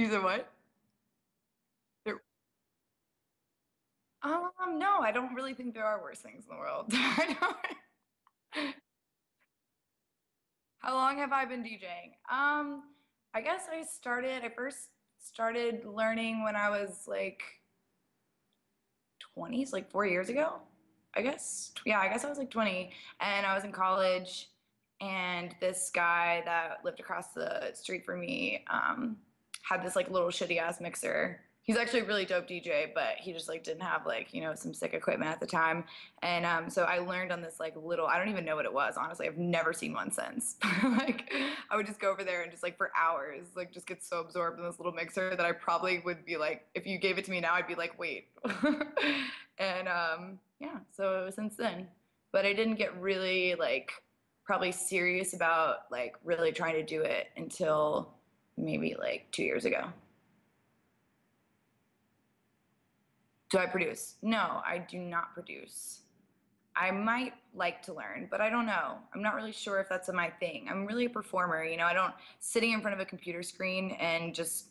You said what? There- no, I don't really think there are worse things in the world. I don't. How long have I been DJing? I guess I first started learning when I was like 20s, like 4 years ago, I guess. Yeah, I guess I was like 20 and I was in college and this guy that lived across the street from me had this like little shitty ass mixer. He's actually a really dope DJ, but he just like didn't have like, some sick equipment at the time. And so I learned on this like little, I don't even know what it was, honestly. I've never seen one since. Like I would just go over there and just like for hours, like just get so absorbed in this little mixer that I probably would be like, if you gave it to me now, I'd be like, wait. And yeah, so since then. But I didn't get really like probably serious about like really trying to do it until maybe like 2 years ago. Do I produce? No, I do not produce. I might like to learn, but I don't know. I'm not really sure if that's my thing. I'm really a performer, I don't sitting in front of a computer screen and just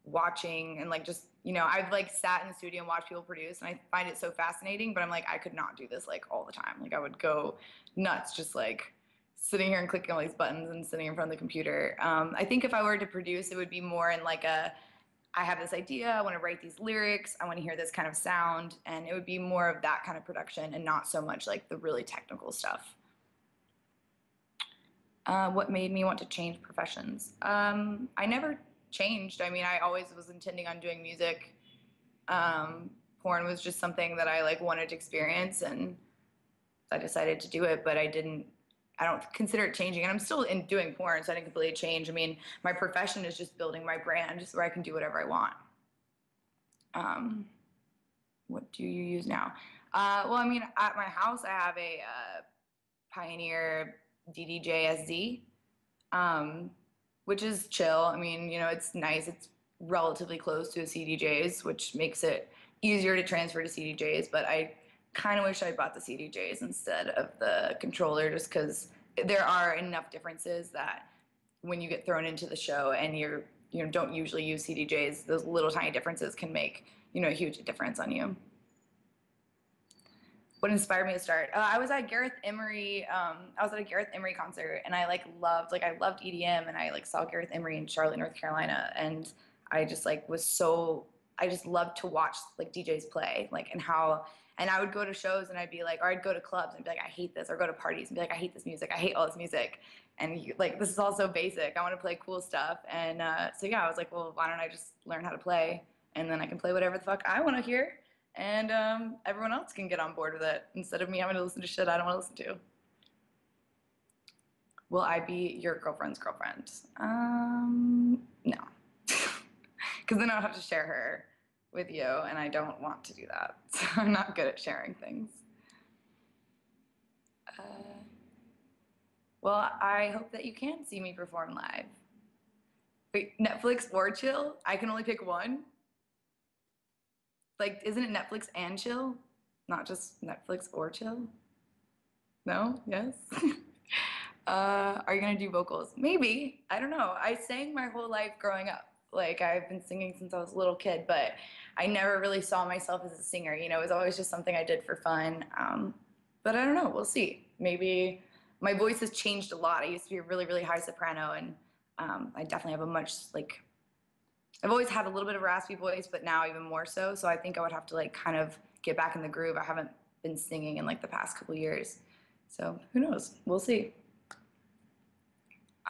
watching and like just, I've like sat in the studio and watched people produce and I find it so fascinating, but I'm like I could not do this like all the time. Like I would go nuts just like sitting here and clicking all these buttons and sitting in front of the computer. I think if I were to produce, it would be more in like a I have this idea, I want to write these lyrics, I want to hear this kind of sound, and it would be more of that kind of production and not so much like the really technical stuff. What made me want to change professions? I never changed. I mean, I always was intending on doing music. Porn was just something that I like wanted to experience, and I decided to do it, but I don't consider it changing. And I'm still in doing porn, so I didn't completely change. I mean, my profession is just building my brand, just where I can do whatever I want. Um, what do you use now? Well, I mean, at my house, I have a Pioneer DDJ-SD, um, which is chill. I mean, it's nice. It's relatively close to a CDJs, which makes it easier to transfer to CDJs. But I kind of wish I bought the CDJs instead of the controller, just because there are enough differences that when you get thrown into the show and don't usually use CDJs, those little tiny differences can make a huge difference on you. What inspired me to start? I was at Gareth Emery. I was at a Gareth Emery concert, and I loved EDM, and I like saw Gareth Emery in Charlotte, North Carolina, and I just like was so I just loved to watch like DJs play, like and I would go to shows and I'd be like, or I'd go to clubs and be like, I hate this, or go to parties and be like, I hate this music, I hate all this music, and like this is all so basic. I want to play cool stuff, and so yeah, I was like, well, why don't I just learn how to play, and then I can play whatever the fuck I want to hear and everyone else can get on board with it instead of me having to listen to shit I don't want to listen to. Will I be your girlfriend's girlfriend? No, because then I'll have to share her with you, and I don't want to do that. So I'm not good at sharing things. Uh, well, I hope that you can see me perform live. Wait, Netflix or chill? I can only pick one. Like, isn't it Netflix and chill? Not just Netflix or chill? No? Yes? Are you gonna do vocals? Maybe. I don't know. I sang my whole life growing up. Like I've been singing since I was a little kid, but I never really saw myself as a singer. It was always just something I did for fun. But I don't know. We'll see. Maybe my voice has changed a lot. I used to be a really, really high soprano, and I definitely have a much like I've always had a little bit of a raspy voice, but now even more so. So I think I would have to like kind of get back in the groove. I haven't been singing in like the past couple years. So who knows? We'll see.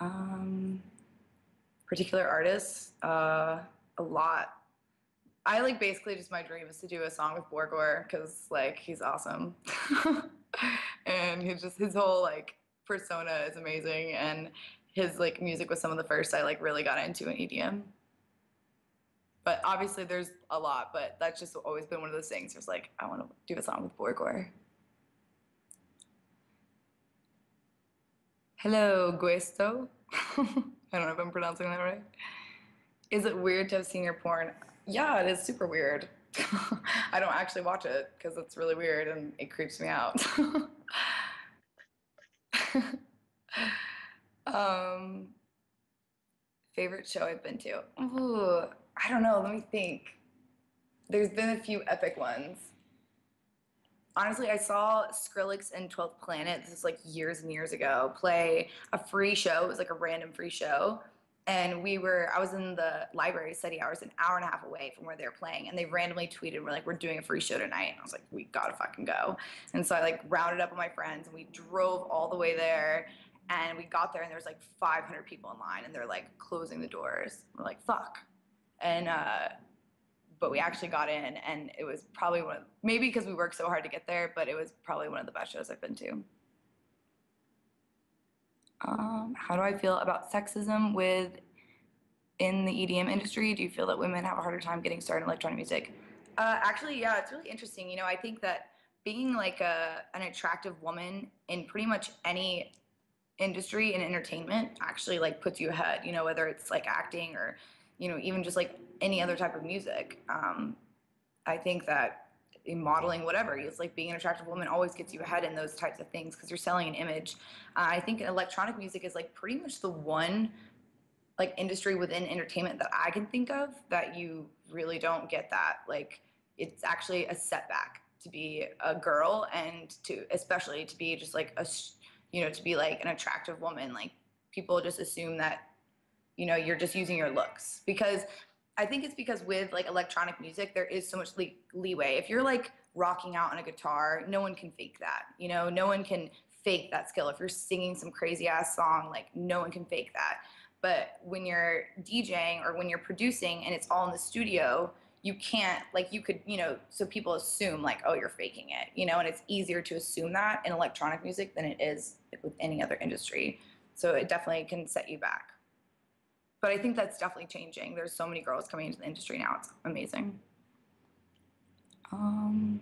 Um, Particular artists, a lot. I like basically just my dream is to do a song with Borgor because like he's awesome, and his whole like persona is amazing, and his like music was some of the first I like really got into in EDM. But obviously there's a lot, but that's just always been one of those things. There's like I want to do a song with Borgor. Hello, Guesto. I don't know if I'm pronouncing that right. Is it weird to have senior porn? Yeah, it is super weird. I don't actually watch it because it's really weird and it creeps me out. um, Favorite show I've been to? Ooh, I don't know. Let me think. There's been a few epic ones. Honestly, I saw Skrillex and 12th Planet, this is like years and years ago, play a free show. It was like a random free show. And I was in the library study hours an hour and a half away from where they were playing. And they randomly tweeted, we're like, we're doing a free show tonight. And I was like, we gotta fucking go. And so I like rounded up with my friends and we drove all the way there. And we got there and there was like 500 people in line and they're like closing the doors. We're like, fuck. And but we actually got in and it was probably maybe because we worked so hard to get there, but it was probably one of the best shows I've been to. How do I feel about sexism in the EDM industry? Do you feel that women have a harder time getting started in electronic music? Actually, yeah, it's really interesting. You know, I think that being like an attractive woman in pretty much any industry in entertainment actually like puts you ahead, you know, whether it's like acting or, you know, even just like any other type of music. I think that in modeling, whatever, it's like being an attractive woman always gets you ahead in those types of things because you're selling an image. I think electronic music is like pretty much the one like industry within entertainment that I can think of that you really don't get that. Like it's actually a setback to be a girl and to especially to be just like you know, to be like an attractive woman. Like people just assume that, you know, you're just using your looks because I think it's because with like electronic music, there is so much leeway. If you're like rocking out on a guitar, no one can fake that. You know, no one can fake that skill. If you're singing some crazy ass song, like no one can fake that. But when you're DJing or when you're producing and it's all in the studio, you can't like you could, you know, so people assume like, oh, you're faking it, you know, and it's easier to assume that in electronic music than it is with any other industry. So it definitely can set you back. But I think that's definitely changing. There's so many girls coming into the industry now. It's amazing. Um,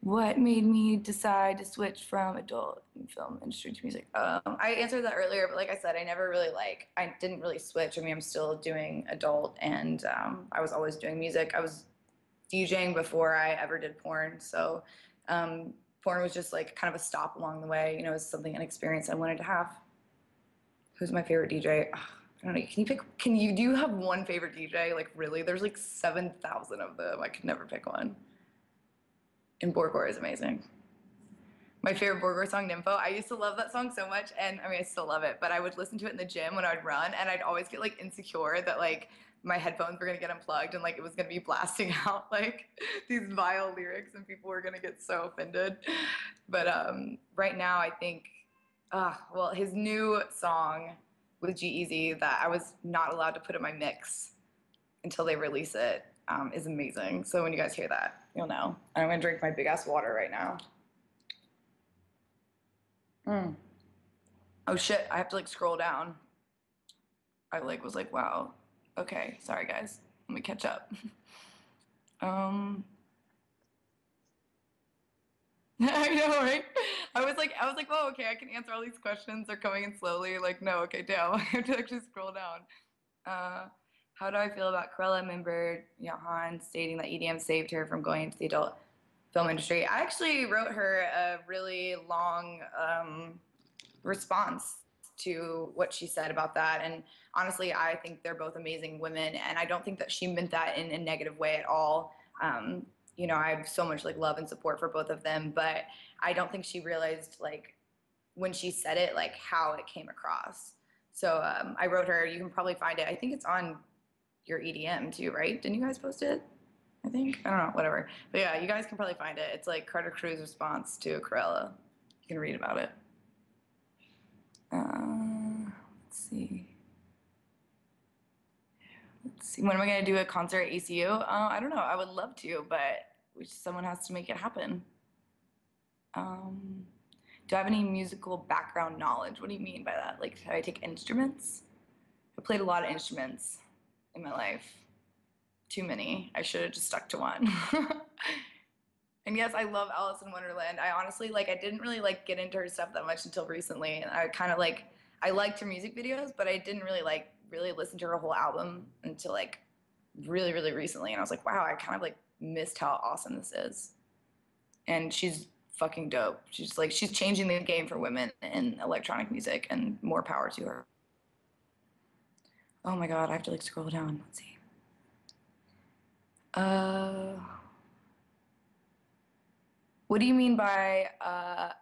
what made me decide to switch from adult film industry to music? I answered that earlier, but like I said, I didn't really switch. I mean, I'm still doing adult and I was always doing music. I was DJing before I ever did porn. So porn was just like kind of a stop along the way. You know, it was something, an experience I wanted to have. Who's my favorite DJ? Ugh, I don't know. Do you have one favorite DJ? Like really? There's like 7,000 of them. I could never pick one. And Borgor is amazing. My favorite Borgor song, Nympho. I used to love that song so much, and I mean, I still love it. But I would listen to it in the gym when I'd run, and I'd always get like insecure that like my headphones were gonna get unplugged and like it was gonna be blasting out like these vile lyrics, and people were gonna get so offended. But right now, I think, well, his new song with G-Eazy that I was not allowed to put in my mix until they release it is amazing. So when you guys hear that, you'll know. And I'm gonna drink my big ass water right now. Mm. Oh shit, I have to like scroll down. I like was like, wow. Okay, sorry guys. Let me catch up. Um I know, right? I was like, oh, okay, I can answer all these questions. They're coming in slowly. Like, no, okay, damn. I have to actually scroll down. Uh, how do I feel about Corella member Johan stating that EDM saved her from going into the adult film industry? I actually wrote her a really long response to what she said about that. And honestly, I think they're both amazing women. And I don't think that she meant that in a negative way at all. You know, I have so much like love and support for both of them, but I don't think she realized like when she said it, like how it came across. So I wrote her, you can probably find it. I think it's on your EDM too, right? Didn't you guys post it? I think. I don't know, whatever. But yeah, you guys can probably find it. It's like Carter Crew's response to Corella. You can read about it. Let's see. Let's see. When am I going to do a concert at ACU? I don't know. I would love to, but someone has to make it happen. Do I have any musical background knowledge? What do you mean by that? Like, do I take instruments? I played a lot of instruments in my life. Too many. I should have just stuck to one. And yes, I love Alice in Wonderland. I honestly like I didn't really like get into her stuff that much until recently. And I kind of like I liked her music videos, but I didn't really like really listen to her whole album until like really, really recently. And I was like, wow, I kind of like missed how awesome this is. And she's fucking dope. She's changing the game for women in electronic music and more power to her. Oh my God, I have to like scroll down. Let's see. Uh, what do you mean by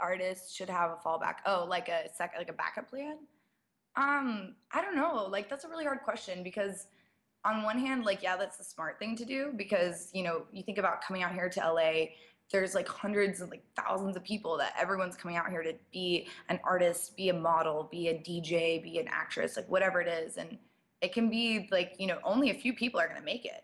artists should have a fallback? Oh, like a backup plan? I don't know. Like that's a really hard question because on one hand, like yeah, that's the smart thing to do because, you think about coming out here to LA, there's like hundreds and like thousands of people that everyone's coming out here to be an artist, be a model, be a DJ, be an actress, like whatever it is. And it can be like, only a few people are going to make it,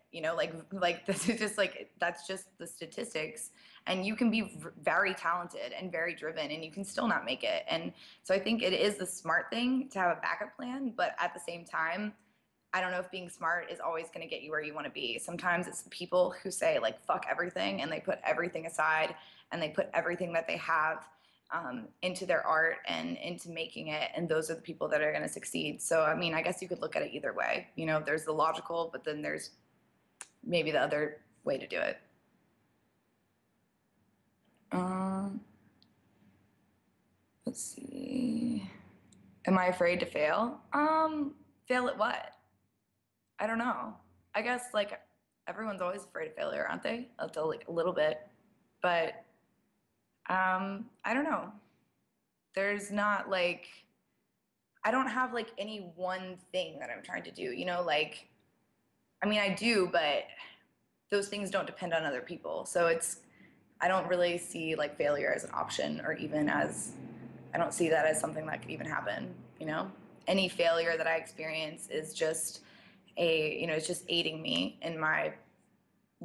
like this is just like that's just the statistics. And you can be very talented and very driven and you can still not make it. And so I think it is the smart thing to have a backup plan, but at the same time, I don't know if being smart is always going to get you where you want to be. Sometimes it's the people who say like fuck everything and they put everything aside and they put everything that they have into their art and into making it, and those are the people that are going to succeed. So I mean, I guess you could look at it either way. There's the logical, but then there's maybe the other way to do it. Um, let's see. Am I afraid to fail? Fail at what? I don't know. I guess like everyone's always afraid of failure, aren't they? Until like a little bit. But I don't know. There's not like I don't have like any one thing that I'm trying to do, like I mean I do, but those things don't depend on other people. So I don't really see like failure as an option or even as I don't see that as something that could even happen. Any failure that I experience is just it's just aiding me in my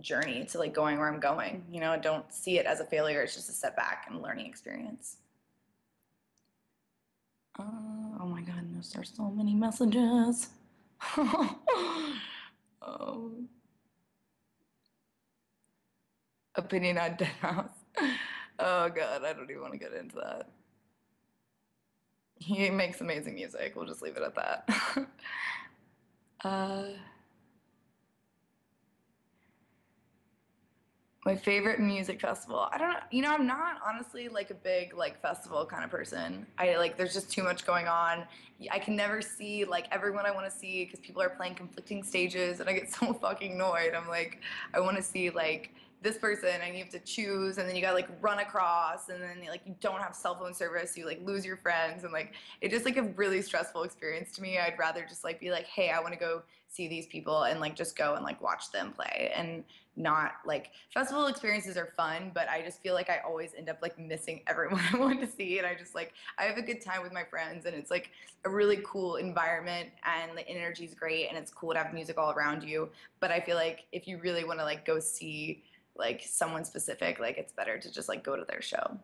journey to like going where I'm going. I don't see it as a failure. It's just a setback and a learning experience. Oh my goodness, there's so many messages. Oh, opinion on Dead House. Oh God, I don't even want to get into that. He makes amazing music. We'll just leave it at that. uh, My favorite music festival. I don't know. I'm not honestly like a big like festival kind of person. I like there's just too much going on. I can never see like everyone I want to see because people are playing conflicting stages and I get so fucking annoyed. I'm like I want to see like this person and you have to choose and then you got to like run across and then like you don't have cell phone service, so you like lose your friends and like it just like a really stressful experience to me. I'd rather just like be like, "Hey, I want to go see these people and like just go and like watch them play." And not like festival experiences are fun, but I just feel like I always end up like missing everyone I want to see. And I just like I have a good time with my friends and it's like a really cool environment and the energy is great and it's cool to have music all around you. But I feel like if you really want to like go see like someone specific, like it's better to just like go to their show.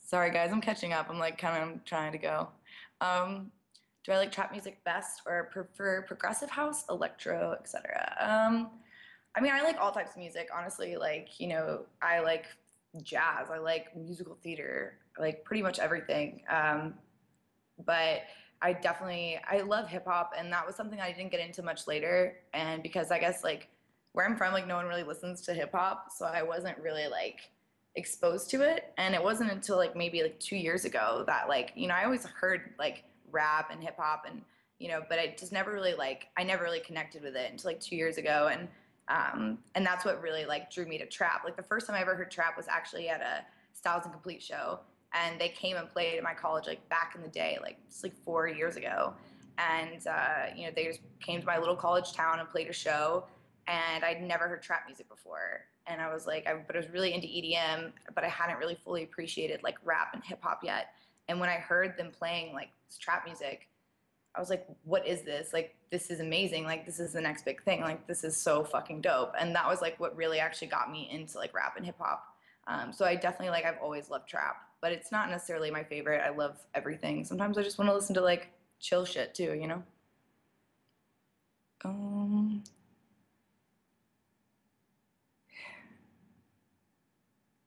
Sorry guys, I'm catching up. I'm like kind of trying to go. Um, do I like trap music best or prefer progressive house, electro, etc.? I mean, I like all types of music, honestly. Like, I like jazz, I like musical theater, I like pretty much everything. But I love hip hop, and that was something I didn't get into much later. And because I guess like where I'm from, like no one really listens to hip hop, so I wasn't really like exposed to it. And it wasn't until like maybe like 2 years ago that like I always heard like rap and hip hop and but I just never really like I never really connected with it until like 2 years ago. And that's what really like drew me to trap. Like the first time I ever heard trap was actually at a Styles and Complete show, and they came and played at my college like back in the day, like just like 4 years ago. And they just came to my little college town and played a show, and I'd never heard trap music before. And I was like, but I was really into EDM, but I hadn't really fully appreciated like rap and hip hop yet. And when I heard them playing like trap music, I was like, what is this? Like, this is amazing. Like, this is the next big thing. Like, this is so fucking dope. And that was like what really actually got me into like rap and hip hop. So I definitely like, I've always loved trap, but it's not necessarily my favorite. I love everything. Sometimes I just want to listen to like chill shit too. Um,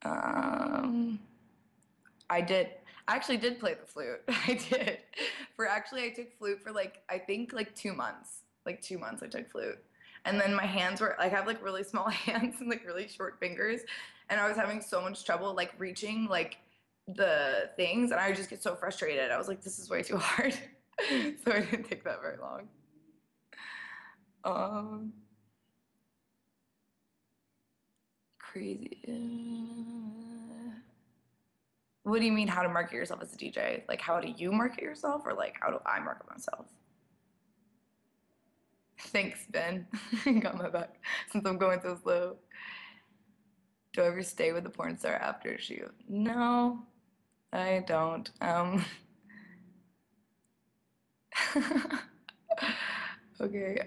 um, I did. I actually did play the flute. I did. I took flute for like, I think like 2 months. Like 2 months I took flute. And then my hands were, I have like really small hands and like really short fingers. And I was having so much trouble like reaching like the things, and I would just get so frustrated. I was like, this is way too hard. So I didn't take that very long. Um, crazy. What do you mean how to market yourself as a DJ? Like, how do you market yourself, or like, how do I market myself? Thanks, Ben. Got my back since I'm going so slow. Do I ever stay with the porn star after a shoot? No, I don't. Okay.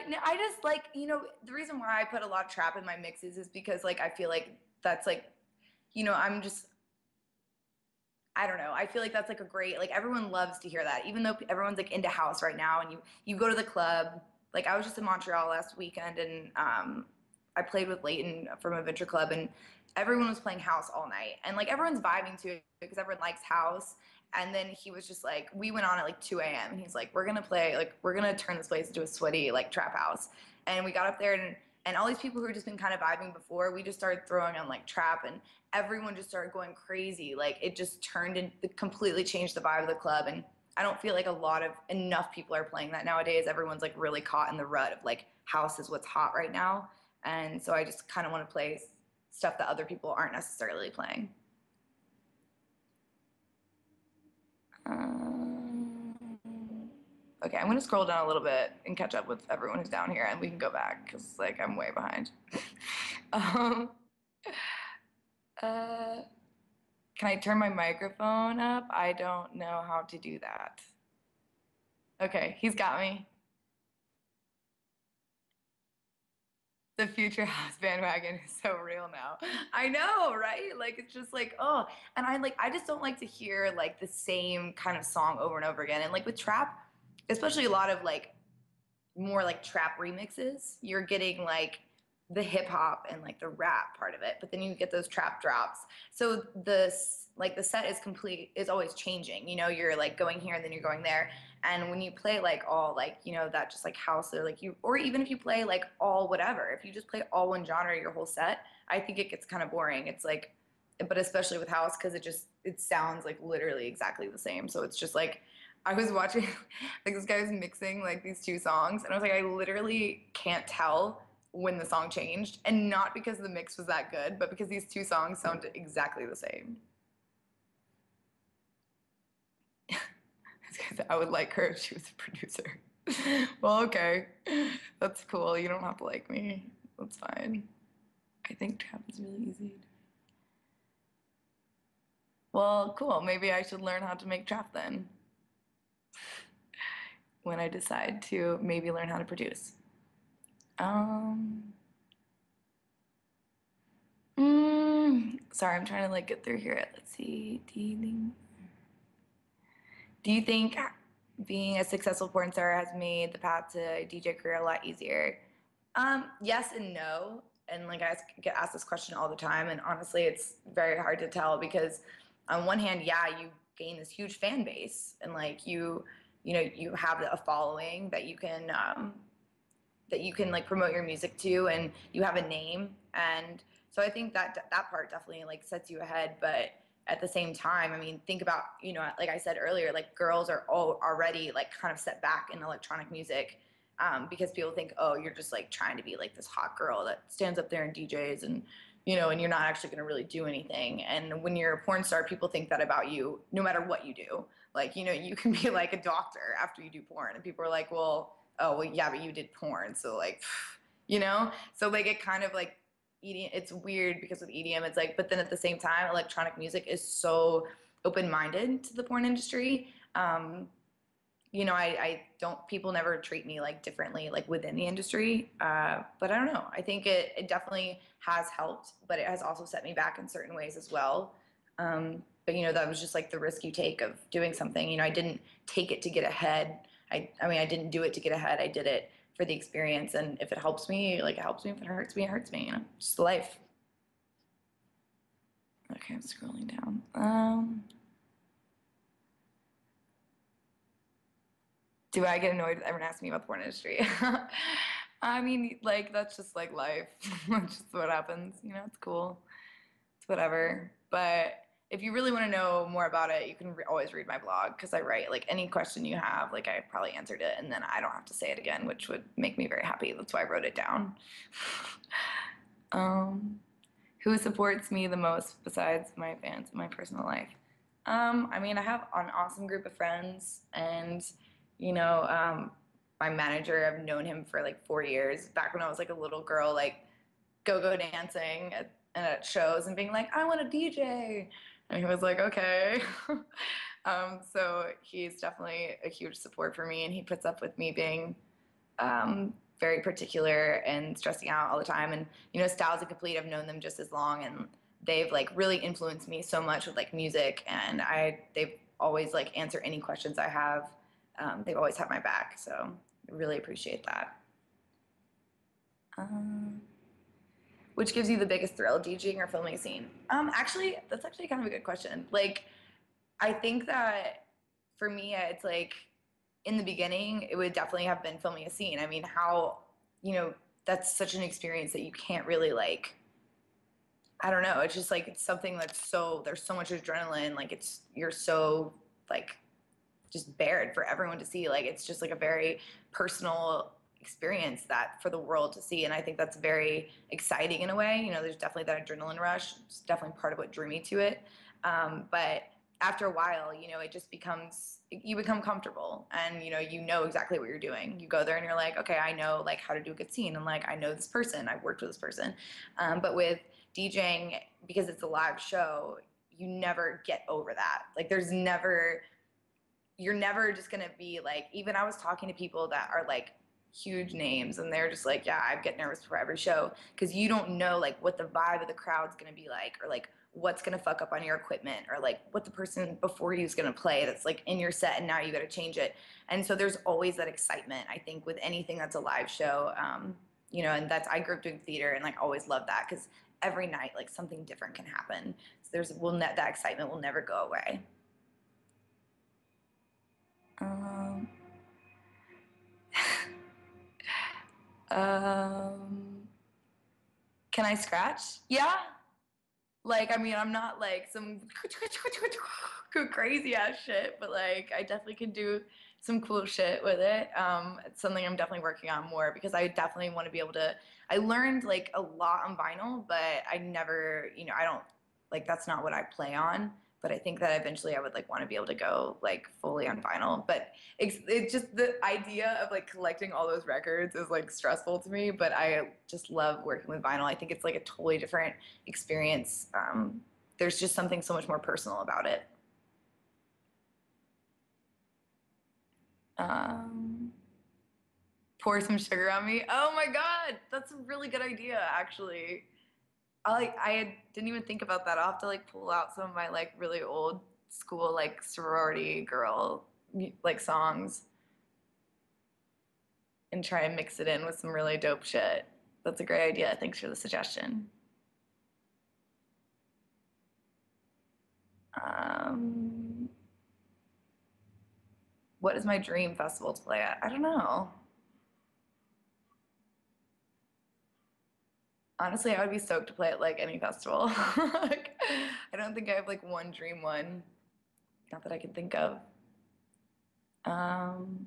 No, I just like, the reason why I put a lot of trap in my mixes is because like I feel like that's like, I'm just, I don't know. I feel like that's like a great, like everyone loves to hear that, even though everyone's like into house right now, and you go to the club. Like I was just in Montreal last weekend, and I played with Leighton from Adventure Club, and everyone was playing house all night, and like everyone's vibing to it because everyone likes house. And then he was just like, we went on at like 2 a.m. and he's like, we're gonna play, like we're gonna turn this place into a sweaty like trap house. And we got up there, and all these people who had just been kind of vibing before, we just started throwing on like trap, and everyone just started going crazy. Like it just turned and completely changed the vibe of the club. And I don't feel like enough people are playing that nowadays. Everyone's like really caught in the rut of like house is what's hot right now. And so I just kind of want to play stuff that other people aren't necessarily playing. Okay, I'm gonna scroll down a little bit and catch up with everyone who's down here, and we can go back because like I'm way behind. um, uh, can I turn my microphone up? I don't know how to do that. Okay, he's got me. The future house bandwagon is so real now. I know, right? Like it's just like, oh, and I just don't like to hear like the same kind of song over and over again. And like with trap, especially a lot of like more like trap remixes, you're getting like the hip hop and like the rap part of it, but then you get those trap drops. So the set is always changing. You're like going here and then you're going there. And when you play like all like, that just like house or like or even if you play like all whatever, if you just play all one genre your whole set, I think it gets kind of boring. It's like, but especially with house, because it sounds like literally exactly the same. So it's just like, I was watching, like this guy was mixing like these two songs, and I was like, I literally can't tell when the song changed, and not because the mix was that good, but because these two songs sound exactly the same. I would like her if she was a producer. Well, okay, that's cool. You don't have to like me. That's fine. I think trap is really easy. Well, cool. Maybe I should learn how to make trap then, when I decide to maybe learn how to produce. Um, Sorry, I'm trying to like get through here. Let's see. Do you think being a successful porn star has made the path to DJ career a lot easier? Yes and no. And like I get asked this question all the time, and honestly, it's very hard to tell because on one hand, yeah, you gain this huge fan base, and like you have a following that you can like promote your music to, and you have a name. And so I think that part definitely like sets you ahead. But at the same time, I mean, think about, like I said earlier, like girls are all already like kind of set back in electronic music, because people think, oh, you're just like trying to be like this hot girl that stands up there and DJs, and you're not actually going to really do anything. And when you're a porn star, people think that about you no matter what you do. Like, you can be like a doctor after you do porn, and people are like, well, oh, well, yeah, but you did porn. So like, so like it kind of like EDM, it's weird because with EDM, it's like, but then at the same time, electronic music is so open-minded to the porn industry. I don't, people never treat me like differently, like within the industry. But I don't know. I think it definitely has helped, but it has also set me back in certain ways as well. But that was just like the risk you take of doing something. I didn't take it to get ahead. I mean, I didn't do it to get ahead. I did it for the experience. And if it helps me, like it helps me. If it hurts me, it hurts me, just life. Okay, I'm scrolling down. Do I get annoyed with everyone asking me about the porn industry? I mean, like, that's just like life. That's just what happens. It's cool. whatever. But if you really want to know more about it, you can always read my blog because I write like any question you have, like I probably answered it and then I don't have to say it again, which would make me very happy. That's why I wrote it down. Um, who supports me the most besides my fans in my personal life? I mean, I have an awesome group of friends, and you know, my manager, I've known him for like 4 years. Back when I was like a little girl, like go-go dancing at shows and being like, I want a DJ. And he was like, okay. So he's definitely a huge support for me, and he puts up with me being very particular and stressing out all the time. And you know, Styles and Complete, I've known them just as long, and they've like really influenced me so much with like music. And they've always like answer any questions I have. They've always had my back, so I really appreciate that. Um, which gives you the biggest thrill, DJing or filming a scene? Actually, that's actually kind of a good question. Like, I think that for me, it's like in the beginning, it would definitely have been filming a scene. I mean, you know, that's such an experience that you can't really like, I don't know. It's just like, it's something that's there's so much adrenaline. Like, you're so like just bared for everyone to see. Like, it's just like a very personal experience that for the world to see. And I think that's very exciting in a way. You know, there's definitely that adrenaline rush. It's definitely part of what drew me to it. But after a while, you know, it just becomes, you become comfortable and, you know exactly what you're doing. You go there and you're like, okay, I know like how to do a good scene. And like, I know this person, I've worked with this person. But with DJing, because it's a live show, you never get over that. Like you're never just gonna be like, even I was talking to people that are like huge names and they're just like, yeah, I get nervous for every show because you don't know like what the vibe of the crowd's gonna be like, or like what's gonna fuck up on your equipment, or like what the person before you is gonna play that's like in your set and now you gotta change it. And so there's always that excitement, I think, with anything that's a live show. You know, and I grew up doing theater and like always loved that because every night like something different can happen. So that excitement will never go away. Um, Um, can I scratch? Yeah. Like, I mean, I'm not like some crazy ass shit, but like, I definitely can do some cool shit with it. It's something I'm definitely working on more because I definitely want to be able to. I learned like a lot on vinyl, but I never, I don't like that's not what I play on. But I think that eventually I would like want to be able to go like fully on vinyl. But it's just the idea of like collecting all those records is like stressful to me. But I just love working with vinyl. I think it's like a totally different experience. There's just something so much more personal about it. Um, pour some sugar on me. Oh my God, that's a really good idea, actually. Didn't even think about that. I'll have to like pull out some of my like really old school like sorority girl like songs and try and mix it in with some really dope shit. That's a great idea. Thanks for the suggestion. Um, what is my dream festival to play at? I don't know. Honestly, I would be stoked to play at like any festival. Like, I don't think I have like one dream one. Not that I can think of. Um,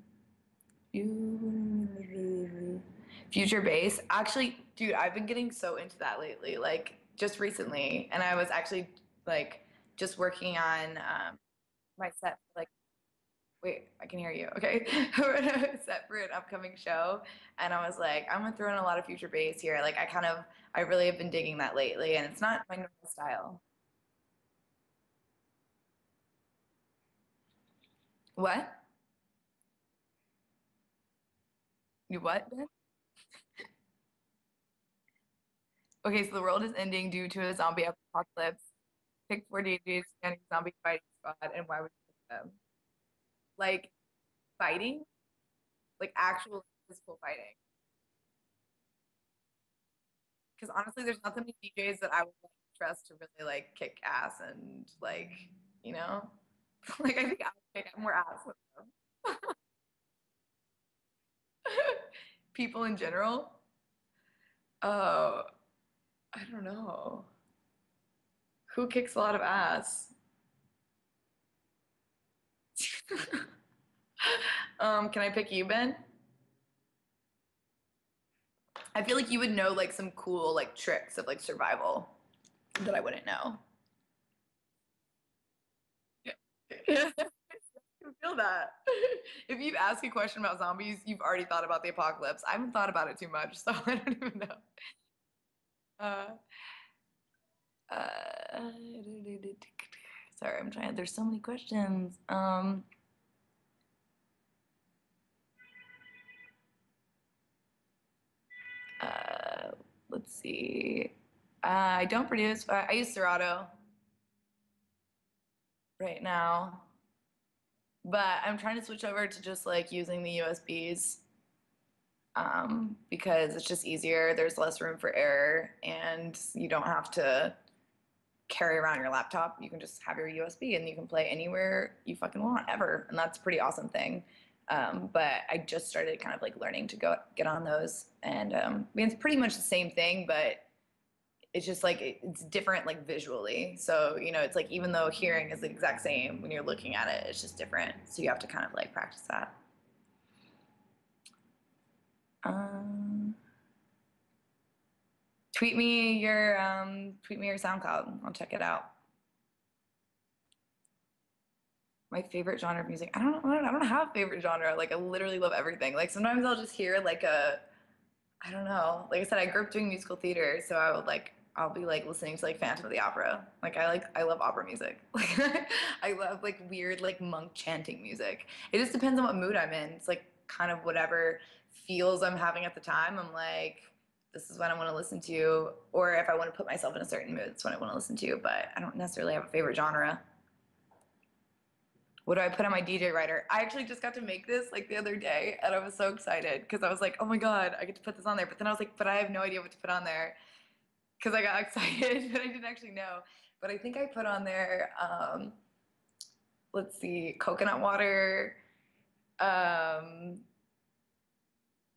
future bass. Actually, dude, I've been getting so into that lately, like just recently. And I was actually like just working on my set for like, wait, I can hear you. Okay. Set for an upcoming show. And I was like, I'm gonna throw in a lot of future bass here. Like I really have been digging that lately, and it's not my normal style. What? You what? Ben? Okay, so the world is ending due to a zombie apocalypse. Pick 48 standing zombie fighting squad, and why would you pick them? Like fighting, like actual physical fighting. Because honestly, there's not that many DJs that I would like, trust to really like kick ass and like, you know, like I think I would kick more ass with them. People in general. Oh, I don't know. Who kicks a lot of ass? Can I pick you, Ben? I feel like you would know like some cool like tricks of like survival that I wouldn't know. Yeah. I feel that. If you ask a question about zombies, you've already thought about the apocalypse. I haven't thought about it too much, so I don't even know. Uh, uh, sorry, I'm trying. There's so many questions. Uh, let's see. I don't produce. I use Serato right now, but I'm trying to switch over to just like using the USBs because it's just easier. There's less room for error, and you don't have to carry around your laptop. You can just have your USB and you can play anywhere you fucking want ever, and that's a pretty awesome thing. But I just started kind of like learning to go get on those, and I mean it's pretty much the same thing, but it's just like it's different like visually. So you know, it's like even though hearing is the exact same, when you're looking at it, it's just different. So you have to kind of like practice that. Um, tweet me your SoundCloud. I'll check it out. My favorite genre of music. I don't have a favorite genre. Like I literally love everything. Like sometimes I'll just hear like a I don't know. Like I said, I grew up doing musical theater, so I'll be like listening to like Phantom of the Opera. I love opera music. Like I love like weird like monk chanting music. It just depends on what mood I'm in. It's like kind of whatever feels I'm having at the time. I'm like, this is what I want to listen to. Or if I want to put myself in a certain mood, that's what I want to listen to. But I don't necessarily have a favorite genre. What do I put on my DJ writer? I actually just got to make this like the other day and I was so excited because I was like, oh my God, I get to put this on there. But then I was like, but I have no idea what to put on there because I got excited, but I didn't actually know. But I think I put on there, let's see, coconut water, um,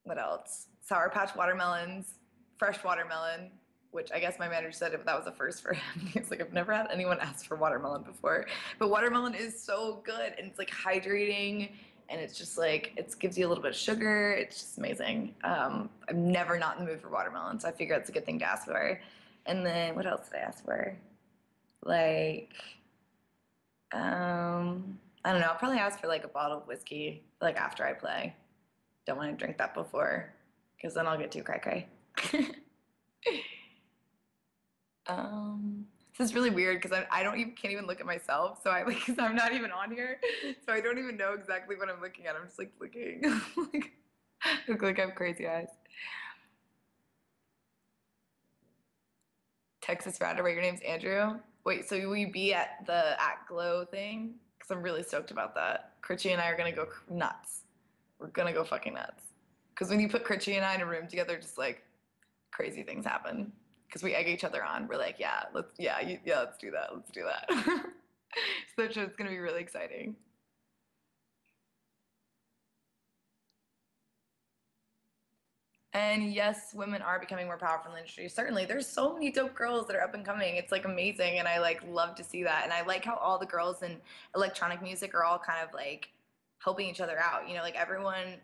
what else? Sour Patch watermelons, fresh watermelon, which I guess my manager said that was a first for him. He's like, I've never had anyone ask for watermelon before. But watermelon is so good and it's like hydrating and it's just like, it gives you a little bit of sugar. It's just amazing. I'm never not in the mood for watermelon, so I figure that's a good thing to ask for. And then what else did I ask for? Like, I don't know. I'll probably ask for like a bottle of whiskey like after I play. Don't want to drink that before because then I'll get too cray cray. This is really weird because I don't even can't even look at myself. So I like because I'm not even on here, so I don't even know exactly what I'm looking at. I'm just like looking, like, look like I have crazy eyes. Texas Router, wait, your name's Andrew. Wait, so will you be at the at Glow thing? Because I'm really stoked about that. Critchy and I are gonna go nuts. We're gonna go fucking nuts. Because when you put Critchy and I in a room together, just like crazy things happen. Because we egg each other on. We're like, yeah, let's do that. Let's do that. So that show's gonna be really exciting. And yes, women are becoming more powerful in the industry. Certainly, there's so many dope girls that are up and coming. It's like amazing, and I like love to see that. And I like how all the girls in electronic music are all kind of like helping each other out. You know, like everyone,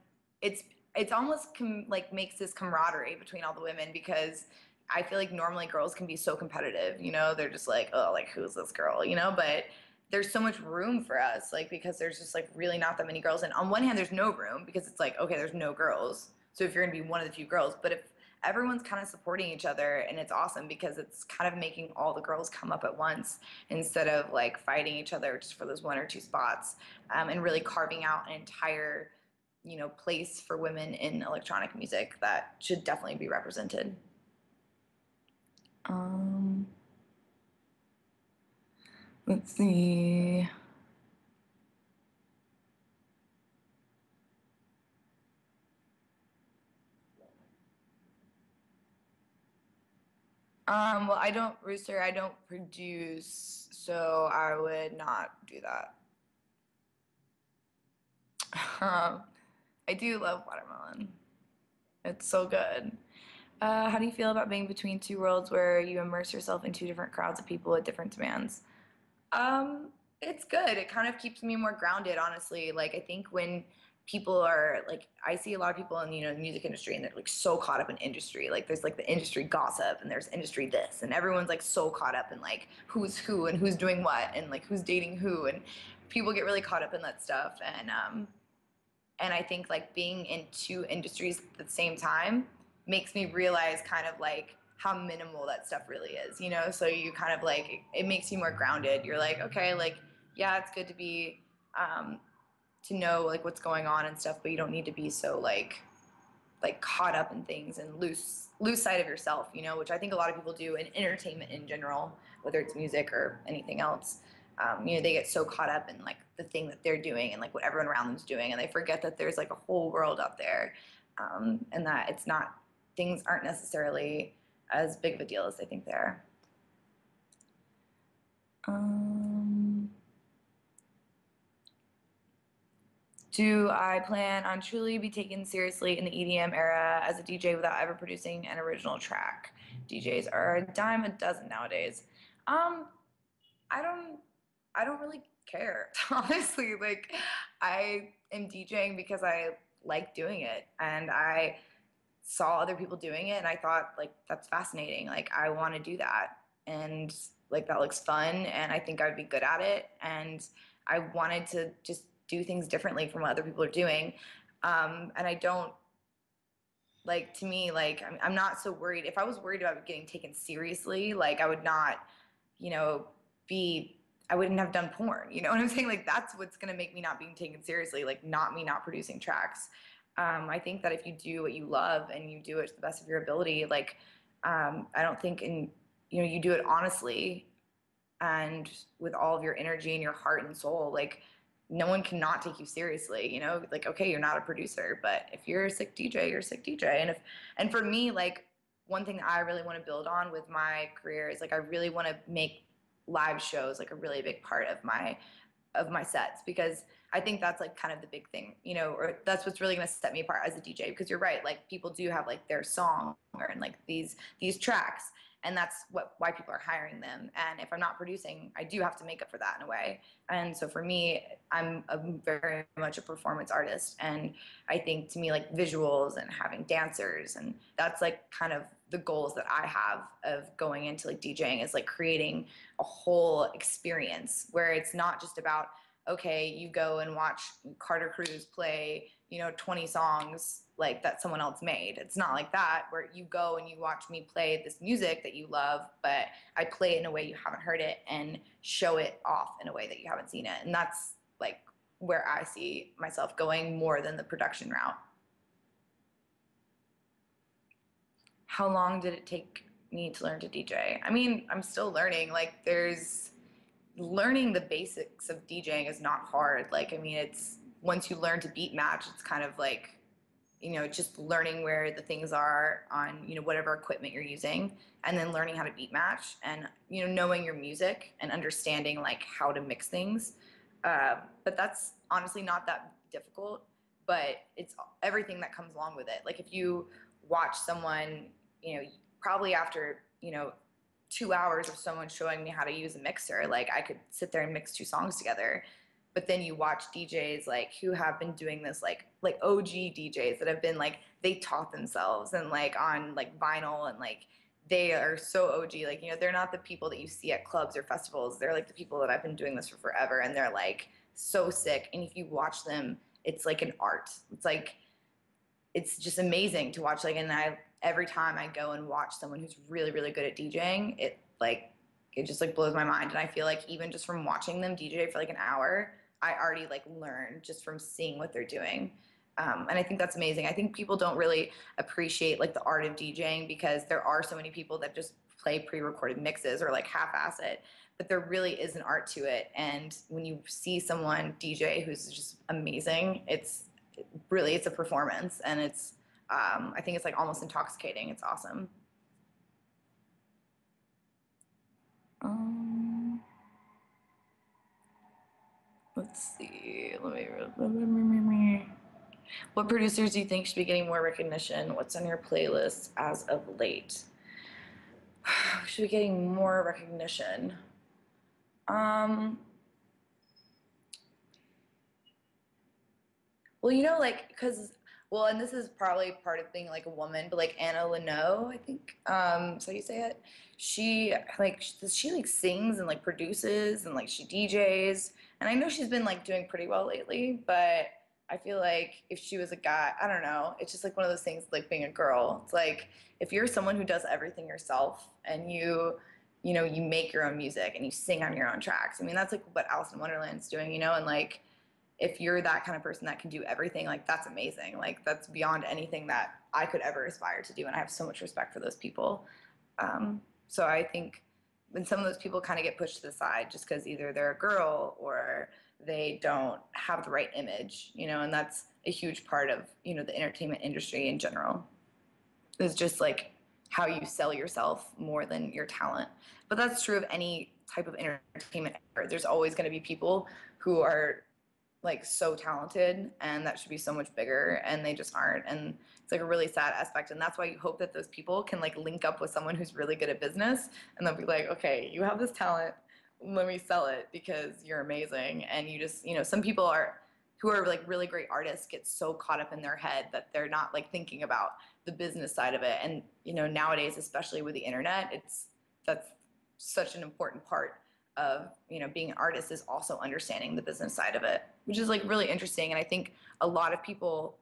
it's it's almost like makes this camaraderie between all the women because I feel like normally girls can be so competitive. You know, they're just like, oh, like who's this girl? You know, but there's so much room for us, like because there's just like really not that many girls. And on one hand, there's no room because it's like, okay, there's no girls. So if you're gonna be one of the few girls, but if everyone's kind of supporting each other and it's awesome because it's kind of making all the girls come up at once instead of like fighting each other just for those one or two spots and really carving out an entire place for women in electronic music that should definitely be represented. um let's see. Well, I don't, Rooster, I don't produce, so I would not do that. Um, I do love watermelon. It's so good. How do you feel about being between two worlds where you immerse yourself in two different crowds of people with different demands? It's good. It kind of keeps me more grounded, honestly. Like I think when people are like, I see a lot of people in the music industry, and they're like so caught up in industry. Like there's like the industry gossip, and there's industry this, and everyone's like so caught up in like who's who and who's doing what and like who's dating who, and people get really caught up in that stuff. And I think like being in two industries at the same time makes me realize kind of like how minimal that stuff really is, you know? So you kind of like, it makes you more grounded. You're like, okay, like, yeah, it's good to be, to know like what's going on and stuff, but you don't need to be so like caught up in things and lose sight of yourself, you know, which I think a lot of people do in entertainment in general, whether it's music or anything else. You know, they get so caught up in like the thing that they're doing and like what everyone around them's doing, and they forget that there's like a whole world out there, and that it's not, things aren't necessarily as big of a deal as they think they are. Do I plan on truly be taken seriously in the EDM era as a DJ without ever producing an original track? DJs are a dime a dozen nowadays. Um, I don't I don't really care, honestly. Like I am DJing because I like doing it, and I saw other people doing it, and I thought like that's fascinating. Like I want to do that, and like that looks fun, and I think I would be good at it, and I wanted to just do things differently from what other people are doing. And I don't, like, to me, like I'm not so worried. If I was worried about getting taken seriously, like I would not, you know, be, I wouldn't have done porn. You know what I'm saying? Like that's what's gonna make me not being taken seriously. Like not me not producing tracks. I think that if you do what you love and you do it to the best of your ability, like I don't think, in you know, you do it honestly and with all of your energy and your heart and soul, like no one cannot take you seriously, you know, like, okay, you're not a producer, but if you're a sick DJ, you're a sick DJ. And for me, like one thing that I really want to build on with my career is like, I really want to make live shows like a really big part of my sets, because I think that's like kind of the big thing, you know, or that's what's really going to set me apart as a DJ. Because you're right, like people do have like their song or and like these tracks, and that's why people are hiring them. And if I'm not producing, I do have to make up for that in a way. And so for me, I'm very much a performance artist, and I think to me like visuals and having dancers, and that's like kind of the goals that I have of going into like DJing, is like creating a whole experience where it's not just about, okay, you go and watch Carter Cruz play, you know, 20 songs like that someone else made. It's not like that, where you go and you watch me play this music that you love, but I play it in a way you haven't heard it and show it off in a way that you haven't seen it. And that's like where I see myself going more than the production route. How long did it take me to learn to DJ? I mean, I'm still learning. Like there's learning the basics of DJing is not hard. Like, I mean, it's once you learn to beat match, it's kind of like, you know, just learning where the things are on, you know, whatever equipment you're using, and then learning how to beat match, and, you know, knowing your music and understanding like how to mix things. But that's honestly not that difficult, but it's everything that comes along with it. Like if you watch someone, you know, probably after, you know, 2 hours of someone showing me how to use a mixer, like I could sit there and mix two songs together. But then you watch DJs like who have been doing this, like OG DJs that have been like, they taught themselves and like on like vinyl, and like they are so OG. Like, you know, they're not the people that you see at clubs or festivals. They're like the people that have been doing this for forever, and they're like so sick. And if you watch them, it's like an art. It's like, it's just amazing to watch. Like, and I, every time I go and watch someone who's really, really good at DJing, it like, it just like blows my mind. And I feel like even just from watching them DJ for like an hour, I already like learned just from seeing what they're doing. And I think that's amazing. I think people don't really appreciate like the art of DJing, because there are so many people that just play pre-recorded mixes or like half-ass it, but there really is an art to it. And when you see someone DJ who's just amazing, it's really, it's a performance, and it's I think it's like almost intoxicating. It's awesome. Um, let's see. Let me. What producers do you think should be getting more recognition? What's on your playlist as of late? Should be getting more recognition. Well, you know, like, because, well, and this is probably part of being like a woman, but like Anna Leno, I think, so you say it. She like sings and like produces and like she DJs, and I know she's been like doing pretty well lately, but I feel like if she was a guy, I don't know, it's just like one of those things like being a girl. It's like if you're someone who does everything yourself and you know, you make your own music and you sing on your own tracks. I mean, that's like what Alice in Wonderland's doing, you know, and like if you're that kind of person that can do everything, like that's amazing. Like that's beyond anything that I could ever aspire to do. And I have so much respect for those people. So I think when some of those people kind of get pushed to the side just because either they're a girl or they don't have the right image, you know, and that's a huge part of, you know, the entertainment industry in general is just like how you sell yourself more than your talent. But that's true of any type of entertainment. There's always going to be people who are like so talented and that should be so much bigger and they just aren't, and it's like a really sad aspect, and that's why you hope that those people can like link up with someone who's really good at business and they'll be like, okay, you have this talent, let me sell it because you're amazing. And you just, you know, some people are who are like really great artists get so caught up in their head that they're not like thinking about the business side of it. And you know, nowadays, especially with the internet, that's such an important part of, you know, being an artist is also understanding the business side of it, which is like really interesting. And I think a lot of people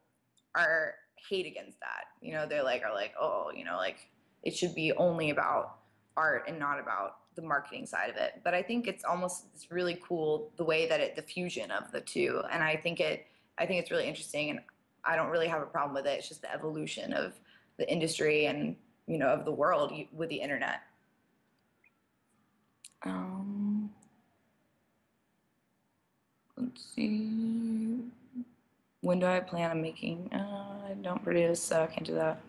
are hate against that. You know, they're like, are like, oh, you know, like it should be only about art and not about the marketing side of it. But I think it's really cool the way that the fusion of the two. And I think it's really interesting, and I don't really have a problem with it. It's just the evolution of the industry and, you know, of the world with the internet. Um, let's see. When do I plan on making? I don't produce, so I can't do that.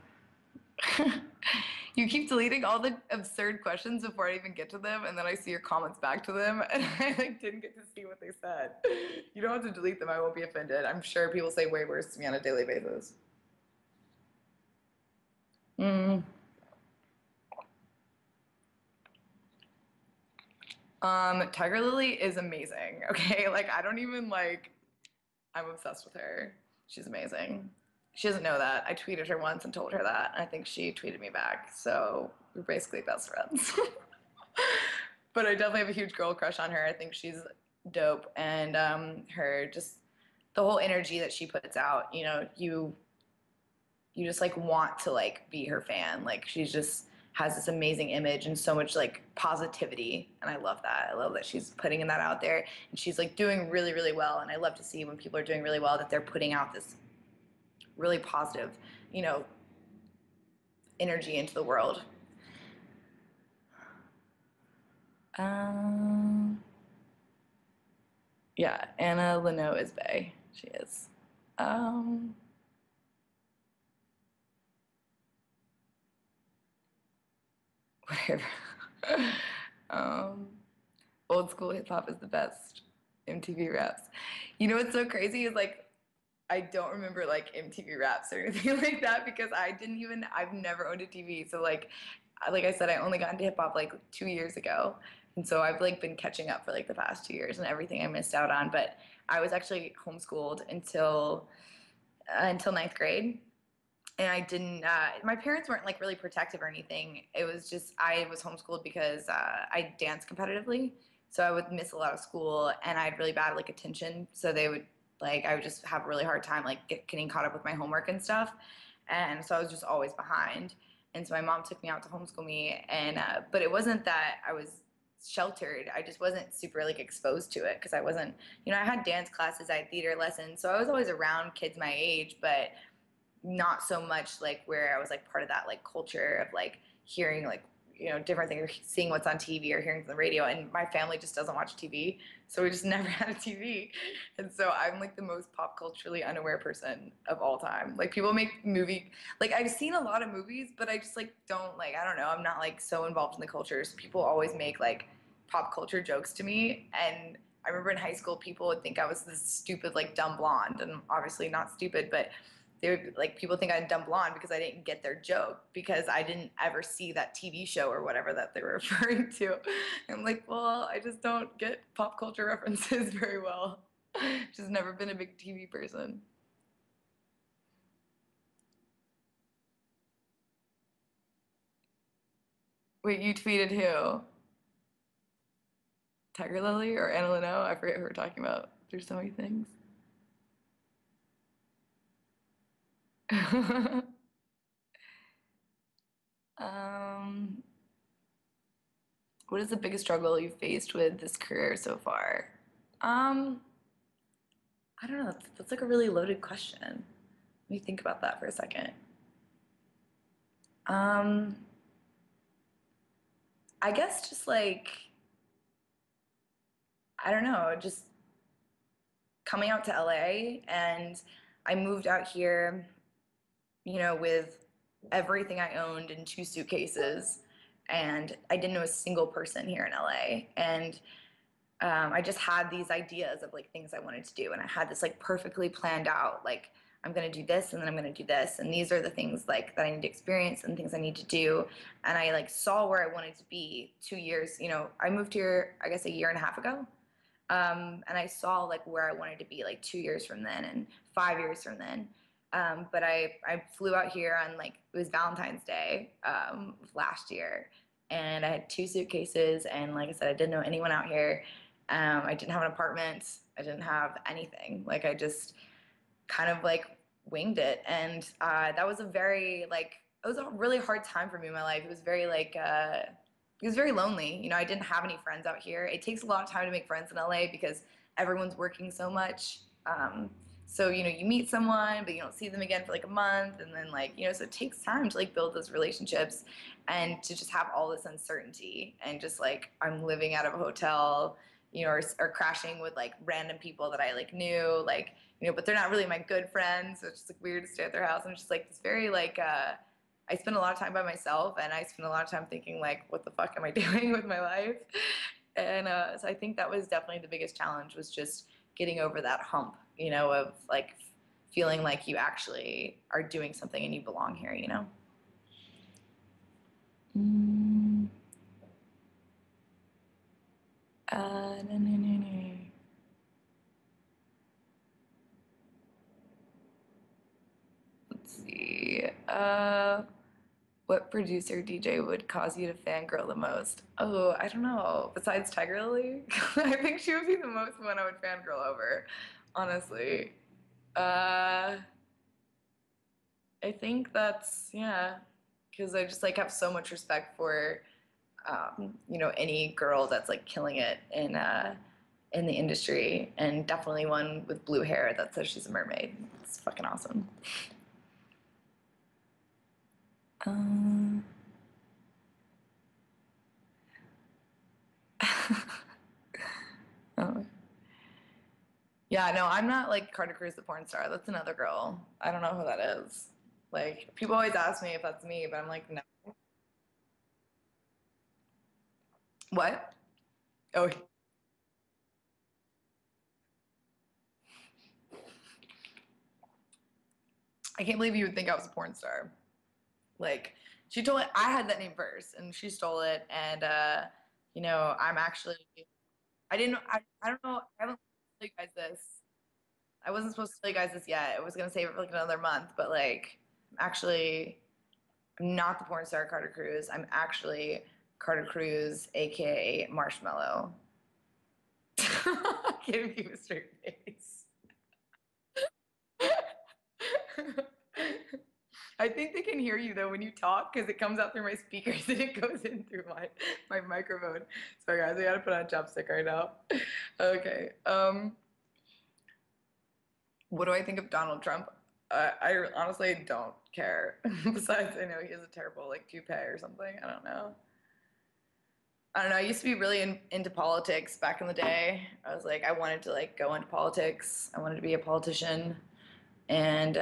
You keep deleting all the absurd questions before I even get to them, and then I see your comments back to them, and I like didn't get to see what they said. You don't have to delete them. I won't be offended. I'm sure people say way worse to me on a daily basis. Mm. Tiger Lily is amazing. Okay, like I don't even like. I'm obsessed with her. She's amazing. She doesn't know that. I tweeted her once and told her that. I think she tweeted me back. So we're basically best friends. But I definitely have a huge girl crush on her. I think she's dope. And her just the whole energy that she puts out, you know, you just like want to like be her fan. Like she's just has this amazing image and so much like positivity, and I love that. I love that she's putting that out there, and she's like doing really really well, and I love to see when people are doing really well that they're putting out this really positive, you know, energy into the world. Yeah, Anna Leno is bae. She is. Um, whatever. um, Old school hip hop is the best. MTV raps. You know what's so crazy is like I don't remember like MTV raps or anything like that because I've never owned a TV. So like I said, I only got into hip hop like 2 years ago. And so I've like been catching up for like the past 2 years and everything I missed out on. But I was actually homeschooled until ninth grade. And I didn't, my parents weren't like really protective or anything. It was just, I was homeschooled because I danced competitively. So I would miss a lot of school and I had really bad like attention. So I would just have a really hard time like getting caught up with my homework and stuff. And so I was just always behind. And so my mom took me out to homeschool me. And, but it wasn't that I was sheltered. I just wasn't super like exposed to it because I wasn't, you know, I had dance classes, I had theater lessons. So I was always around kids my age, but not so much like where I was like part of that like culture of like hearing like, you know, different things, seeing what's on TV or hearing from the radio. And my family just doesn't watch TV. So we just never had a TV. And so I'm like the most pop culturally unaware person of all time. Like people make like I've seen a lot of movies, but I just like don't like, I don't know. I'm not like so involved in the culture. So people always make like pop culture jokes to me. And I remember in high school, people would think I was this stupid, like dumb blonde, and obviously not stupid, but they would like people think I'm dumb blonde because I didn't get their joke because I didn't ever see that TV show or whatever that they were referring to. And I'm like, well, I just don't get pop culture references very well. Just never been a big TV person. Wait, you tweeted who? Tiger Lily or Anna Leno? I forget who we're talking about. There's so many things. um, what is the biggest struggle you've faced with this career so far? Um, I don't know. That's like a really loaded question. Let me think about that for a second. Um, I guess just like, I don't know, just coming out to LA, and I moved out here, with everything I owned in two suitcases, and I didn't know a single person here in LA. And I just had these ideas of like things I wanted to do, and I had this like perfectly planned out, like I'm gonna do this, and then I'm gonna do this, and these are the things like that I need to experience and things I need to do. And I like saw where I wanted to be 2 years. I moved here, I guess, a year and a half ago. And I saw like where I wanted to be like 2 years from then and 5 years from then. But I flew out here on like it was Valentine's Day last year, and I had two suitcases, and like I said, I didn't know anyone out here. I didn't have an apartment. I didn't have anything. Like I just kind of like winged it, and that was a very like it was a really hard time for me in my life. It was very like it was very lonely. I didn't have any friends out here. It takes a lot of time to make friends in LA because everyone's working so much. So you meet someone, but you don't see them again for like a month, and then like so it takes time to like build those relationships, and to just have all this uncertainty, and just like I'm living out of a hotel, or crashing with like random people that I like knew, like but they're not really my good friends. So it's just like weird to stay at their house. I'm just like it's very like I spend a lot of time by myself, and I spend a lot of time thinking like, what the fuck am I doing with my life? And so I think that was definitely the biggest challenge, was just getting over that hump, of like feeling like you actually are doing something and you belong here. Mm. No, no, no, no. Let's see. What producer DJ would cause you to fangirl the most? Oh, I don't know. Besides Tiger Lily, I think she would be the most one I would fangirl over, honestly. Uh, I think that's yeah, because I just like have so much respect for any girl that's like killing it in the industry, and definitely one with blue hair that says she's a mermaid. It's fucking awesome. Um, oh. Yeah, no, I'm not like Carter Cruz the porn star. That's another girl. I don't know who that is. Like people always ask me if that's me, but I'm like, no. What? Oh, I can't believe you would think I was a porn star. Like she told me I had that name first, and she stole it. And I'm actually I didn't I don't know. I haven't told you guys this. I wasn't supposed to tell you guys this yet. I was gonna save it for like another month, but like actually I'm not the porn star Carter Cruz. I'm actually Carter Cruz, aka Marshmallow. Give you a straight face. I think they can hear you though when you talk because it comes out through my speakers and it goes in through my microphone. Sorry guys, I gotta put on a chopstick right now. Okay. What do I think of Donald Trump? I honestly don't care. Besides, I know he has a terrible like toupee or something. I don't know. I don't know. I used to be really into politics back in the day. I was like, I wanted to like go into politics. I wanted to be a politician, and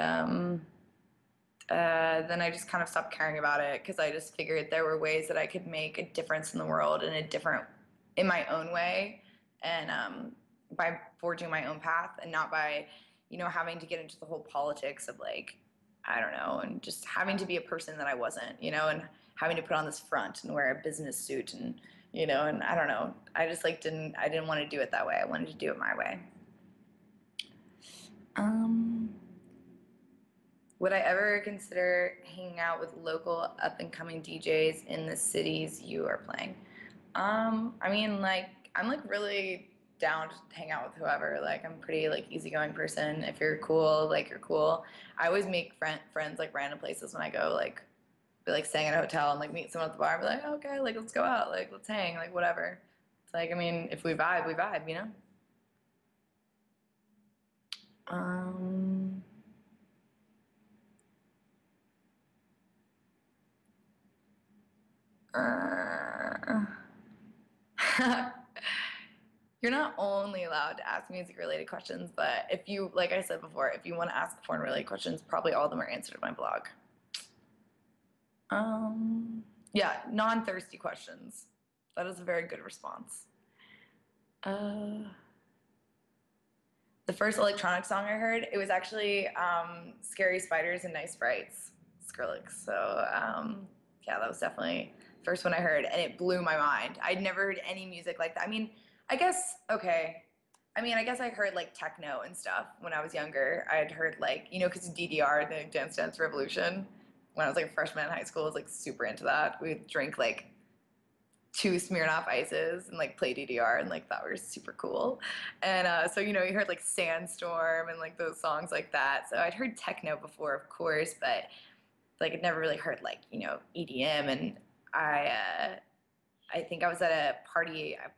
then I just kind of stopped caring about it because I just figured there were ways that I could make a difference in the world in a different, in my own way, and by forging my own path and not by, having to get into the whole politics of like, I don't know, and just having to be a person that I wasn't, and having to put on this front and wear a business suit and, and I don't know. I just like I didn't want to do it that way. I wanted to do it my way. Would I ever consider hanging out with local up and coming DJs in the cities you are playing? I mean, like, I'm like really down to hang out with whoever. Like, I'm pretty like easygoing person. If you're cool, like you're cool. I always make friends like random places when I go. Like, be like staying at a hotel and like meet someone at the bar. And be like, okay, like let's go out. Like, let's hang. Like, whatever. It's like, I mean, if we vibe, we vibe. Um. Uh, You're not only allowed to ask music related questions, but if you, like I said before, if you want to ask porn related questions, probably all of them are answered in my blog. Um, yeah, non thirsty questions. That is a very good response. Uh, the first electronic song I heard, it was actually Scary Spiders and Nice Sprites, Skrillex. So, yeah, that was definitely the first one I heard, and it blew my mind. I'd never heard any music like that. I mean, I guess, okay. I mean, I guess I heard like techno and stuff when I was younger. I had heard like, because DDR, the Dance Dance Revolution, when I was like a freshman in high school, I was like super into that. We would drink like two Smirnoff Ices and like play DDR and like that was super cool. And so you heard like Sandstorm and like those songs like that. So I'd heard techno before, of course, but like I'd never really heard like EDM. And I think I was at a party. I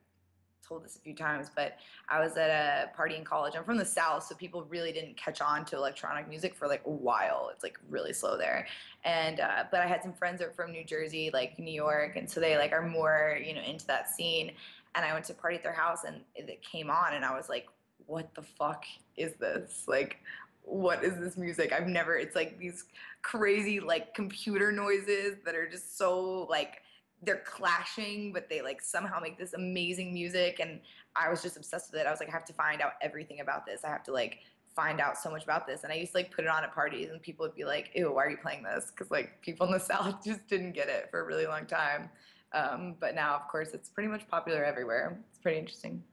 told this a few times, but I was at a party in college. I'm from the South, so people really didn't catch on to electronic music for like a while. It's like really slow there. And but I had some friends that were from New Jersey, like New York, and so they like are more into that scene. And I went to a party at their house, and it came on, and I was like, "What the fuck is this? Like, what is this music? I've never." It's like these crazy like computer noises that are just so like they're clashing, but they like somehow make this amazing music. And I was just obsessed with it. I was like, I have to find out everything about this. I have to like find out so much about this. And I used to like put it on at parties and people would be like, ew, why are you playing this? Because like people in the South just didn't get it for a really long time. But now, of course, it's pretty much popular everywhere. It's pretty interesting.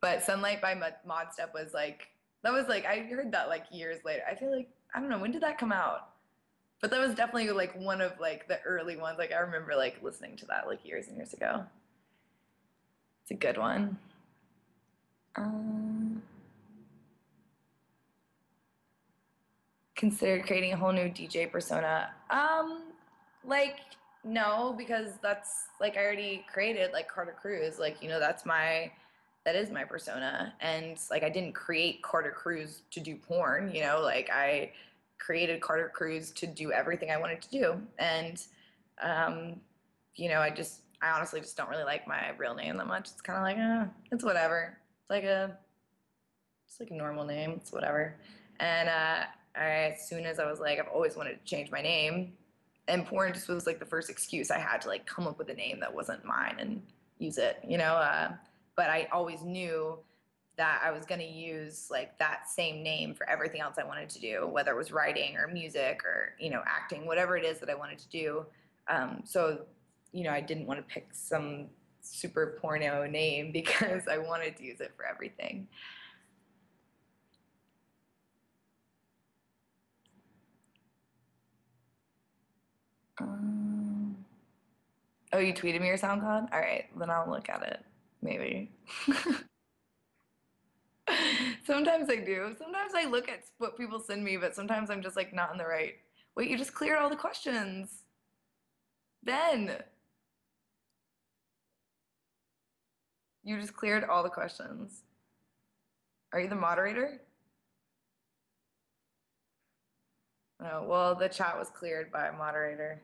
But Sunlight by Mod Step was like, that was like, I heard that like years later. I feel like, I don't know, when did that come out? But that was definitely like one of like the early ones. Like I remember like listening to that like years and years ago. It's a good one. Um, Considered creating a whole new DJ persona. Like no, because that's like I already created like Carter Cruz. Like that is my persona. And like I didn't create Carter Cruz to do porn. Like I created Carter Cruz to do everything I wanted to do. And um, I honestly just don't really like my real name that much. It's kind of like it's whatever. It's like a normal name. It's whatever. And as soon as I was like, I've always wanted to change my name, and porn just was like the first excuse I had to like come up with a name that wasn't mine and use it. But I always knew that I was going to use like that same name for everything else I wanted to do, whether it was writing or music or acting, whatever it is that I wanted to do. So I didn't want to pick some super porno name because I wanted to use it for everything. Um, oh, you tweeted me your SoundCloud? All right, then I'll look at it. Maybe. Sometimes I do. Sometimes I look at what people send me, but sometimes I'm just like not in the right. Wait, you just cleared all the questions. Ben, you just cleared all the questions. Are you the moderator? Oh, well, the chat was cleared by a moderator.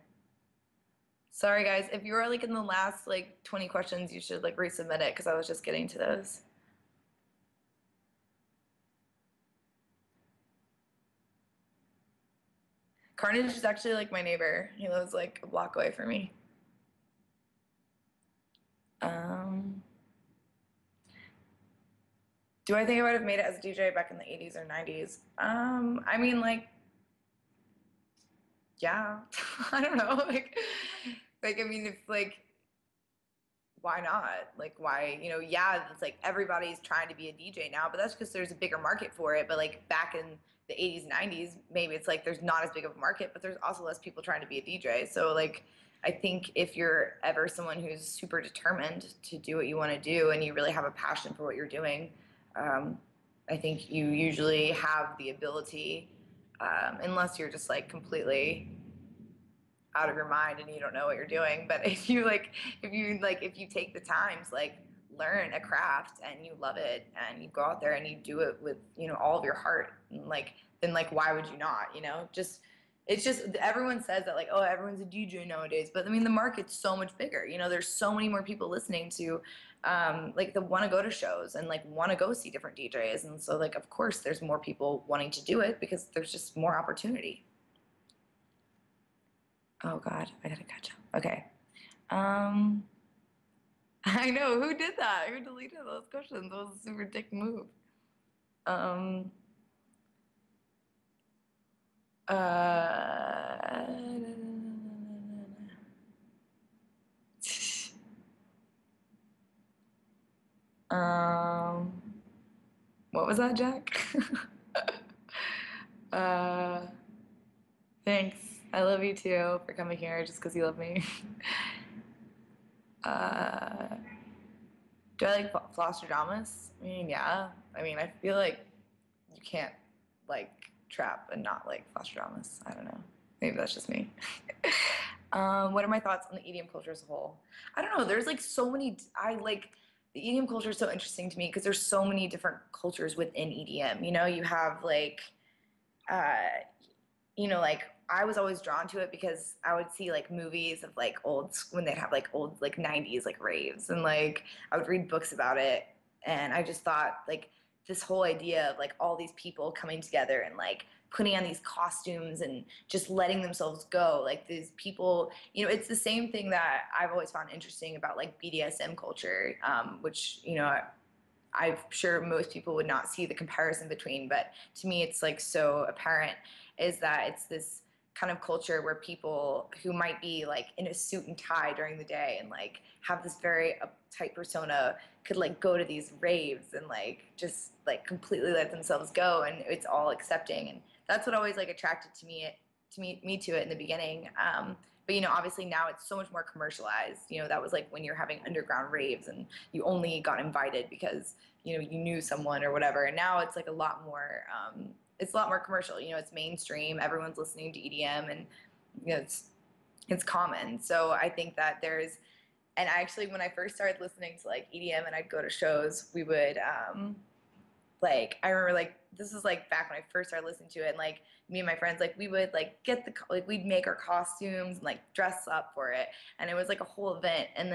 Sorry, guys. If you were like in the last like 20 questions, you should like resubmit it because I was just getting to those. Carnage is actually like my neighbor. He lives like a block away from me. Um, Do I think I would have made it as a DJ back in the 80s or 90s? I mean, like, yeah. I don't know. I mean, if like, why not? Like, why, yeah, it's like everybody's trying to be a DJ now, but that's because there's a bigger market for it. But like back in the 80s, 90s, maybe it's like there's not as big of a market, but there's also less people trying to be a DJ. So like, I think if you're ever someone who's super determined to do what you want to do and you really have a passion for what you're doing, um, I think you usually have the ability, unless you're just like completely out of your mind and you don't know what you're doing. But if you take the time to like learn a craft and you love it and you go out there and you do it with, all of your heart, and like, then like, why would you not, it's just, everyone says that like, oh, everyone's a DJ nowadays, but I mean, the market's so much bigger. There's so many more people listening to, like, that want to go to shows and like want to go see different DJs. And so like, of course there's more people wanting to do it because there's just more opportunity. Oh God, I gotta catch up. Okay. Um, I know, who did that? Who deleted those questions? That was a super dick move. Um, uh, um, what was that, Jack? uh, Thanks. I love you too for coming here just because you love me. uh, do I like Flosstradamus? I mean, yeah. I mean, I feel like you can't like trap and not like Flosstradamus. I don't know. Maybe that's just me. What are my thoughts on the EDM culture as a whole? I don't know. There's like so many. I like the EDM culture is so interesting to me because there's so many different cultures within EDM. You have like, uh, like I was always drawn to it because I would see like movies of like when they'd have like old like 90s like raves, and like I would read books about it, and I just thought like this whole idea of like all these people coming together and like putting on these costumes and just letting themselves go, like these people, it's the same thing that I've always found interesting about like BDSM culture, which I'm sure most people would not see the comparison between, but to me it's like so apparent, is that it's this kind of culture where people who might be like in a suit and tie during the day and like have this very uptight persona could like go to these raves and like just like completely let themselves go, and it's all accepting. And that's what always like attracted me to it in the beginning. But obviously now it's so much more commercialized. That was like when you're having underground raves and you only got invited because you knew someone or whatever. And now it's like a lot more, it's a lot more commercial. It's mainstream. Everyone's listening to EDM, and it's common. So I think that and actually when I first started listening to like EDM and I'd go to shows, we would like, I remember like this is like back when I first started listening to it, and like me and my friends, like we would like we'd make our costumes and like dress up for it, and it was like a whole event. And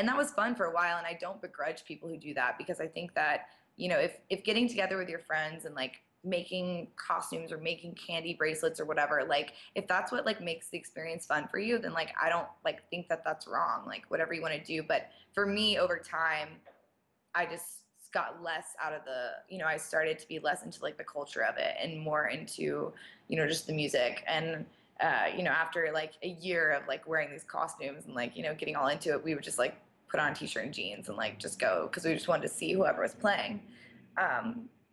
that was fun for a while, and I don't begrudge people who do that, because I think that if getting together with your friends and like making costumes or making candy bracelets or whatever, like if that's what like makes the experience fun for you, then like I don't like think that that's wrong, like whatever you want to do. But for me, over time, I just got less out of I started to be less into like the culture of it and more into, just the music. And, after like a year of like wearing these costumes and like, getting all into it, we would just like put on a t-shirt and jeans and like just go, because we just wanted to see whoever was playing.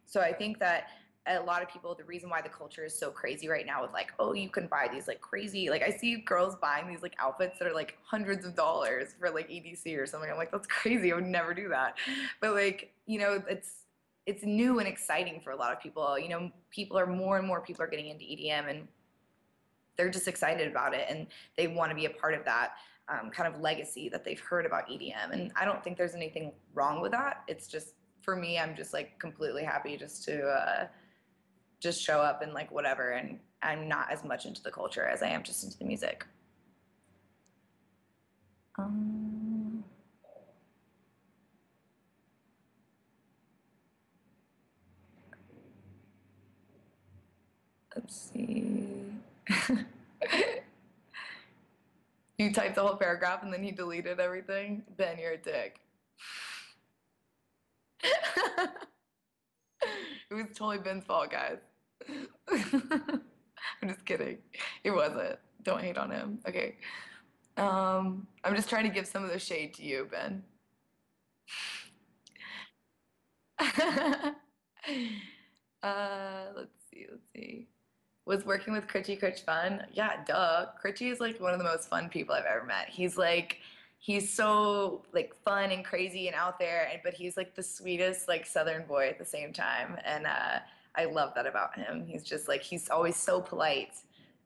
So I think that a lot of people, the reason why the culture is so crazy right now with like, oh, you can buy these like crazy, like I see girls buying these like outfits that are like hundreds of dollars for like EDC or something. I'm like, that's crazy. I would never do that. But like, it's new and exciting for a lot of people. More and more people are getting into EDM, and they're just excited about it, and they want to be a part of that kind of legacy that they've heard about EDM. And I don't think there's anything wrong with that. It's just, for me, I'm just like completely happy just to just show up and like whatever, and I'm not as much into the culture as I am just into the music. Let's see. You typed the whole paragraph and then he deleted everything? Ben, you're a dick. was totally Ben's fault, guys. I'm just kidding. It wasn't. Don't hate on him. Okay. I'm just trying to give some of the shade to you, Ben. Let's see. Was working with Critchy fun? Yeah, duh. Critchy is like one of the most fun people I've ever met. He's so like fun and crazy and out there, and but he's like the sweetest like Southern boy at the same time, and I love that about him. He's just like he's always so polite,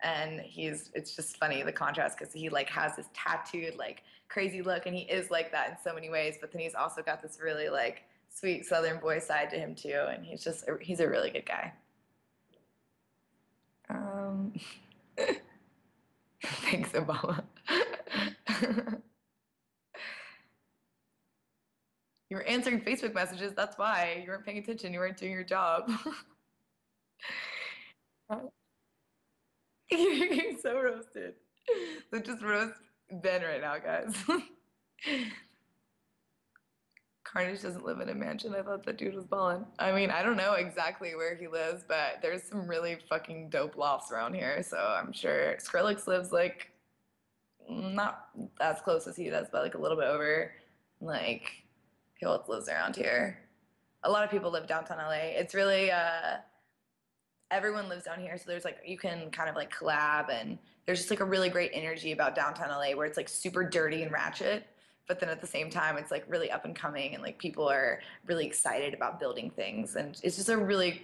and it's just funny the contrast because he like has this tattooed like crazy look, and he is like that in so many ways, but then he's also got this really like sweet Southern boy side to him too, and he's a really good guy. Um, Thanks, Obama. You were answering Facebook messages. That's why you weren't paying attention. You weren't doing your job. You're so roasted. So just roast Ben right now, guys. Carnage doesn't live in a mansion. I thought that dude was balling. I mean, I don't know exactly where he lives, but there's some really fucking dope lofts around here. So I'm sure Skrillex lives like not as close as he does, but like a little bit over. Like, who else lives around here? A lot of people live downtown LA. It's really everyone lives down here, so there's like you can kind of like collab, and there's just like a really great energy about downtown LA where it's like super dirty and ratchet, but then at the same time it's like really up and coming, and like people are really excited about building things, and it's a really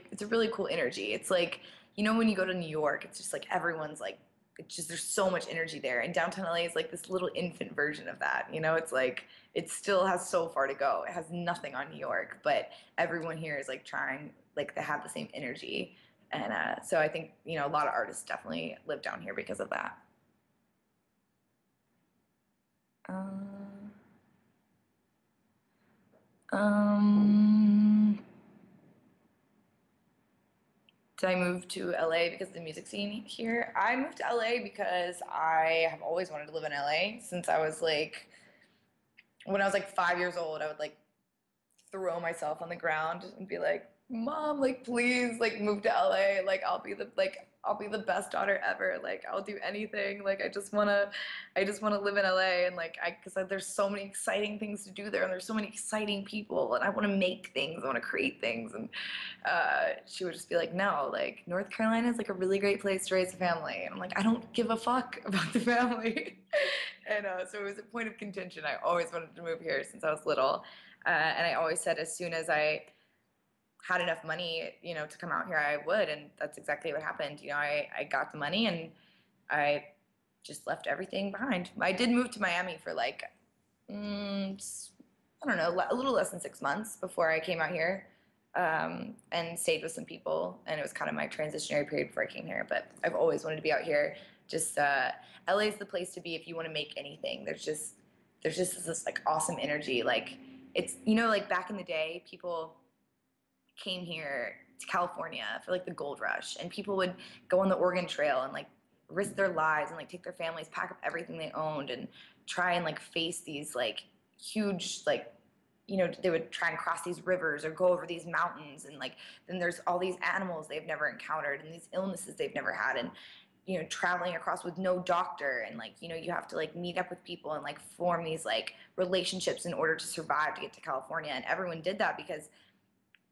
cool energy. It's like when you go to New York, it's just like everyone's like it's just there's so much energy there, and downtown LA is like this little infant version of that. It's like it still has so far to go. It has nothing on New York, but everyone here is like trying like to have the same energy. And so I think, a lot of artists definitely live down here because of that. Uh, um, did I move to LA because of the music scene here? I moved to LA because I have always wanted to live in LA since I was like, when I was like 5 years old, I would like throw myself on the ground and be like, Mom, like please, like move to LA. Like I'll be the best daughter ever. Like I'll do anything. Like I just wanna live in LA, and like because there's so many exciting things to do there, and there's so many exciting people, and I want to make things. I want to create things, and she would just be like, no, like North Carolina is like a really great place to raise a family, and I'm like, I don't give a fuck about the family. And so it was a point of contention. I always wanted to move here since I was little. And I always said as soon as I had enough money, to come out here, I would. And that's exactly what happened. I got the money and I just left everything behind. I did move to Miami for like, I don't know, a little less than 6 months before I came out here, and stayed with some people. And it was kind of my transitionary period before I came here. But I've always wanted to be out here. Just LA is the place to be if you want to make anything. There's just this like awesome energy. Like it's like back in the day, people came here to California for like the gold rush, and people would go on the Oregon Trail and like risk their lives and like take their families, pack up everything they owned, and try and like face these like huge like they would try and cross these rivers or go over these mountains, and like then there's all these animals they've never encountered and these illnesses they've never had, and traveling across with no doctor, and like you have to like meet up with people and like form these like relationships in order to survive to get to California. And everyone did that because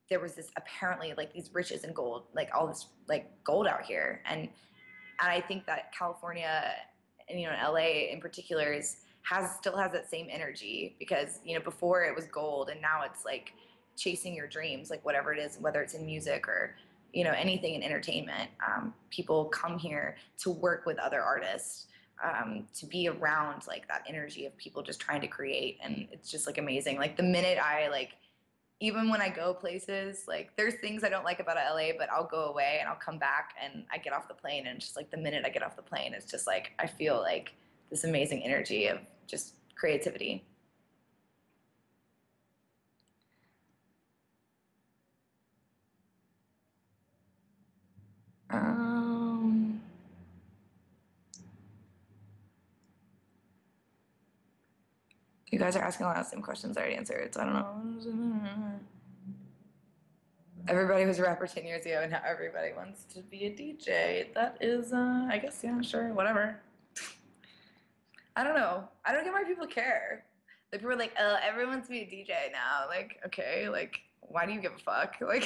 there was this apparently like these riches and gold, like all this like gold out here. And I think that California and LA in particular still has that same energy, because before it was gold, and now it's like chasing your dreams, like whatever it is, whether it's in music or anything in entertainment. People come here to work with other artists, to be around like that energy of people just trying to create, and it's just like amazing. Like the minute I like even when I go places, like there's things I don't like about LA, but I'll go away and I'll come back and I get off the plane, and it's just like the minute I get off the plane, it's just like I feel like this amazing energy of just creativity. Um, you guys are asking a lot of the same questions I already answered, so I don't know. Everybody was a rapper 10 years ago, and now everybody wants to be a DJ. That is, I guess, yeah, sure, whatever. I don't know. I don't get why people care. Like, people are like, everyone wants to be a DJ now. Like, okay, like, why do you give a fuck? Like,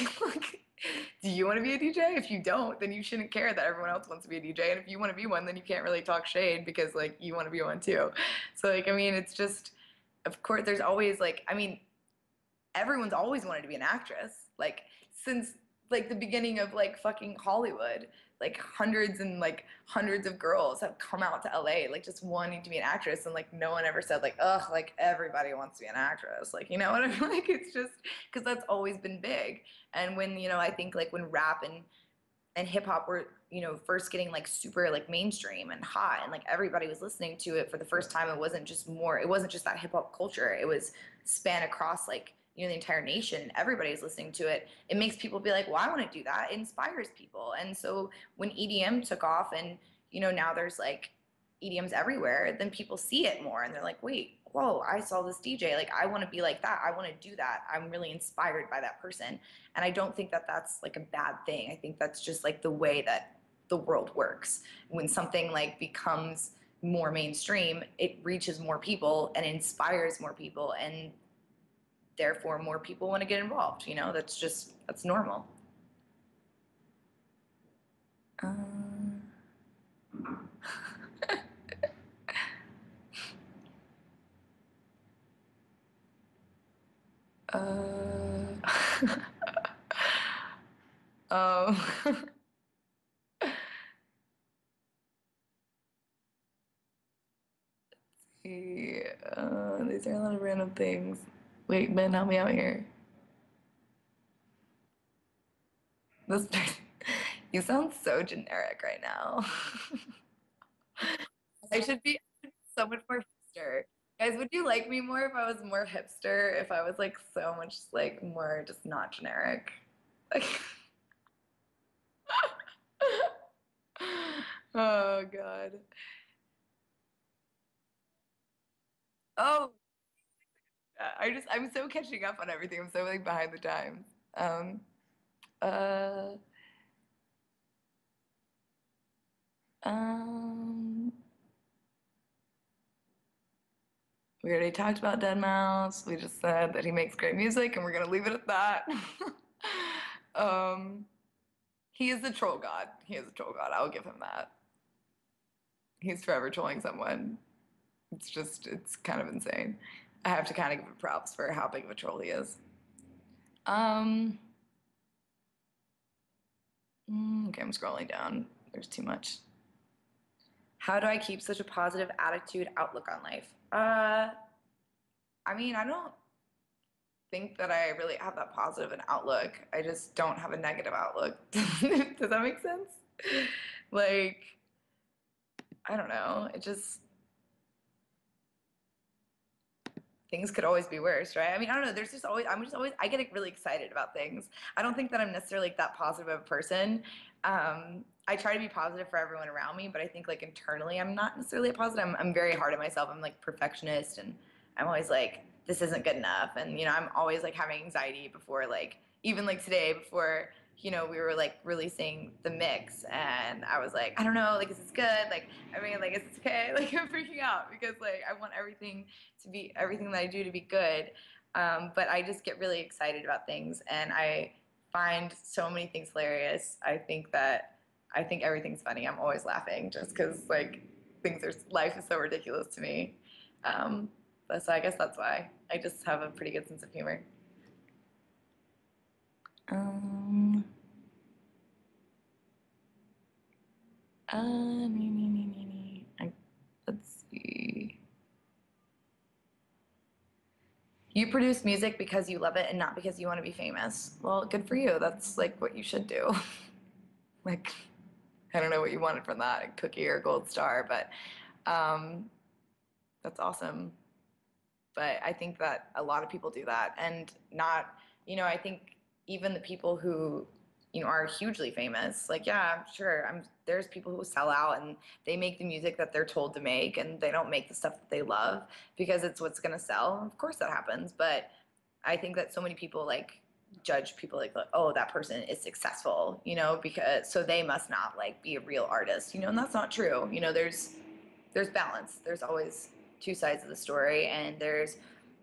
do you want to be a DJ? If you don't, then you shouldn't care that everyone else wants to be a DJ. And if you want to be one, then you can't really talk shade because, like, you want to be one too. So, like, I mean, it's just, of course, there's always, like, I mean, everyone's always wanted to be an actress. Like since like the beginning of like fucking Hollywood, like hundreds and like hundreds of girls have come out to LA like just wanting to be an actress and like no one ever said like ugh like everybody wants to be an actress. Like you know what I mean? Like it's just because that's always been big. And when I think like when rap and hip hop were first getting like super like mainstream and hot and like everybody was listening to it for the first time, it wasn't just that hip hop culture, it was span across like the entire nation, everybody's listening to it. It makes people be like, well, I want to do that. It inspires people. And so when EDM took off and now there's like EDMs everywhere, then people see it more and they're like, wait, whoa, I saw this DJ. Like, I want to be like that. I want to do that. I'm really inspired by that person. And I don't think that that's like a bad thing. I think that's just like the way that the world works. When something like becomes more mainstream, it reaches more people and inspires more people. And therefore more people want to get involved. That's normal. Um, uh, um, these are a lot of random things. Wait, Ben, help me out here. This you sound so generic right now. I should be so much more hipster. Guys, would you like me more if I was more hipster? If I was like so much like more just not generic? Like oh God. Oh, I'm so catching up on everything. I'm so like behind the times. Um, uh, um, we already talked about Dead Mouse. We just said that he makes great music, and we're gonna leave it at that. um, he is the troll god. He is a troll god. I'll give him that. He's forever trolling someone. It's kind of insane. I have to kind of give him props for how big of a troll he is. Um, okay, I'm scrolling down. There's too much. How do I keep such a positive attitude outlook on life? I mean, I don't think that I really have that positive an outlook. I just don't have a negative outlook. Does that make sense? Like, I don't know. It just things could always be worse, right? I mean, I don't know. I'm just always, I get really excited about things. I don't think that I'm necessarily like that positive of a person. I try to be positive for everyone around me, but I think like internally, I'm not necessarily a positive. I'm very hard on myself. I'm like perfectionist and I'm always like, this isn't good enough. And, I'm always like having anxiety before like, even like today before we were like releasing the mix and I was like, I don't know, like, is this good? Like, I mean, like, is this okay? Like, I'm freaking out because like I want everything that I do to be good. But I just get really excited about things and I find so many things hilarious. I think everything's funny. I'm always laughing just because like life is so ridiculous to me. But so I guess that's why I just have a pretty good sense of humor. Um, let's see. You produce music because you love it and not because you want to be famous. Well, good for you. That's like what you should do. Like, I don't know what you wanted from that, a cookie or a gold star, but um, that's awesome. But I think that a lot of people do that and not, I think even the people who, are hugely famous, like, yeah, sure, there's people who sell out and they make the music that they're told to make and they don't make the stuff that they love because it's what's going to sell. Of course that happens. But I think that so many people like judge people like, oh, that person is successful, you know, because so they must not like be a real artist, you know, and that's not true. You know, there's balance. There's always two sides of the story, and there's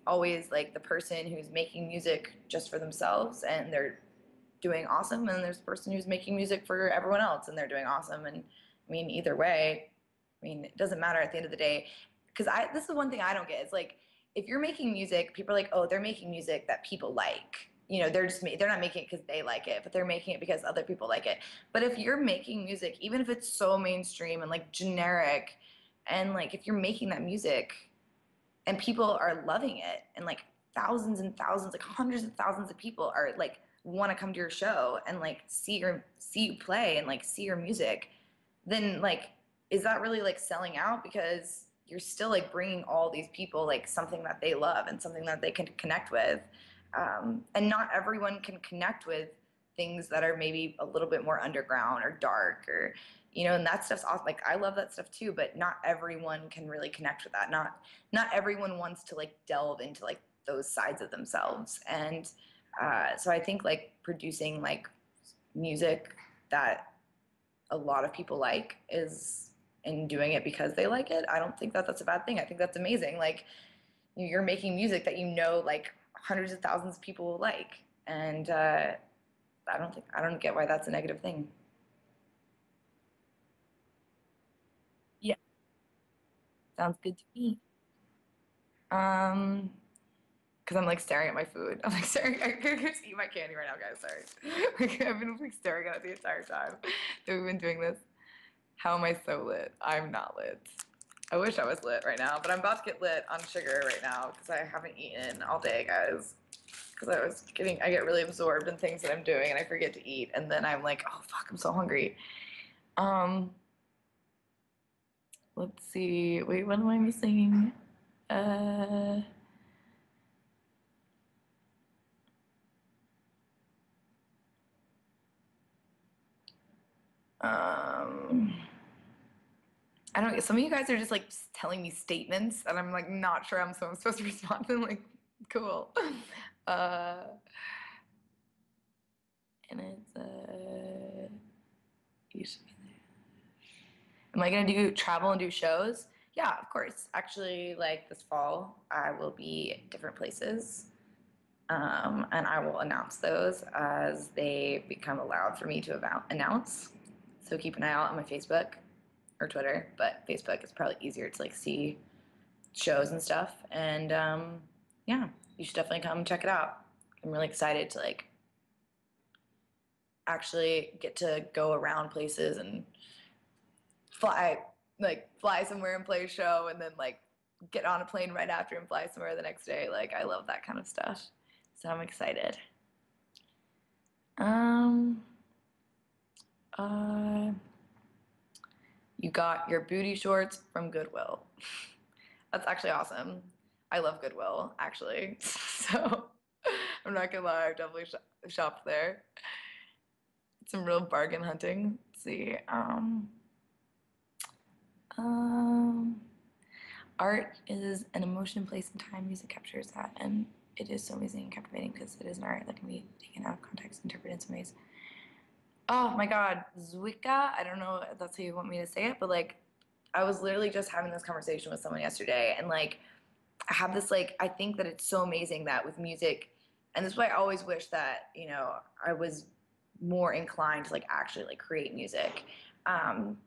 always like the person who's making music just for themselves and they're doing awesome, and there's the person who's making music for everyone else and they're doing awesome. And I mean, either way, I mean, it doesn't matter at the end of the day. Because this is one thing I don't get. It's like, if you're making music, people are like, oh, they're making music that people like. You know, they're not making it because they like it, but they're making it because other people like it. But if you're making music, even if it's so mainstream and like generic, and like if you're making that music and people are loving it, and like thousands and thousands, like hundreds of thousands of people are like want to come to your show and like see you play and like see your music, then like is that really like selling out? Because you're still like bringing all these people like something that they love and something that they can connect with, and not everyone can connect with things that are maybe a little bit more underground or dark, or you know, and that stuff's awesome. Like I love that stuff too, but not everyone can really connect with that. Not everyone wants to like delve into like those sides of themselves. And so I think like producing like music that a lot of people like is, and doing it because they like it, I don't think that that's a bad thing. I think that's amazing. Like you're making music that you know like hundreds of thousands of people will like, and I don't get why that's a negative thing. Yeah, sounds good to me. Um, because I'm like staring at my food. I'm like staring. I could just eat my candy right now, guys. Sorry. Like, I've been like staring at it the entire time that we've been doing this. How am I so lit? I'm not lit. I wish I was lit right now, but I'm about to get lit on sugar right now because I haven't eaten all day, guys. Because I get really absorbed in things that I'm doing and I forget to eat, and then I'm like, oh fuck, I'm so hungry. Um, let's see. Wait, what am I missing? Uh, um, I don't. Some of you guys are just like telling me statements, and I'm like not sure I'm supposed to respond to them. Like, cool. Uh, and it's you should be there. Am I gonna do travel and do shows? Yeah, of course. Actually, like this fall, I will be at different places, and I will announce those as they become allowed for me to announce. So keep an eye out on my Facebook or Twitter, but Facebook is probably easier to like see shows and stuff. And yeah, you should definitely come check it out. I'm really excited to like actually get to go around places and fly fly somewhere and play a show, and then like get on a plane right after and fly somewhere the next day. Like I love that kind of stuff. So I'm excited. Um uh you got your booty shorts from Goodwill. That's actually awesome. I love Goodwill, actually. So I'm not gonna lie, I've definitely shopped there. Some real bargain hunting. Let's see. Um, art is an emotion, place, and time music captures that, and it is so amazing and captivating because it is an art that can be taken out of context, interpreted in some ways. Oh my God, Zwicka. I don't know if that's how you want me to say it, but like, I was literally just having this conversation with someone yesterday, and like, I have this like, I think that it's so amazing that with music, and this is why I always wish that, you know, I was more inclined to like actually like create music. Um,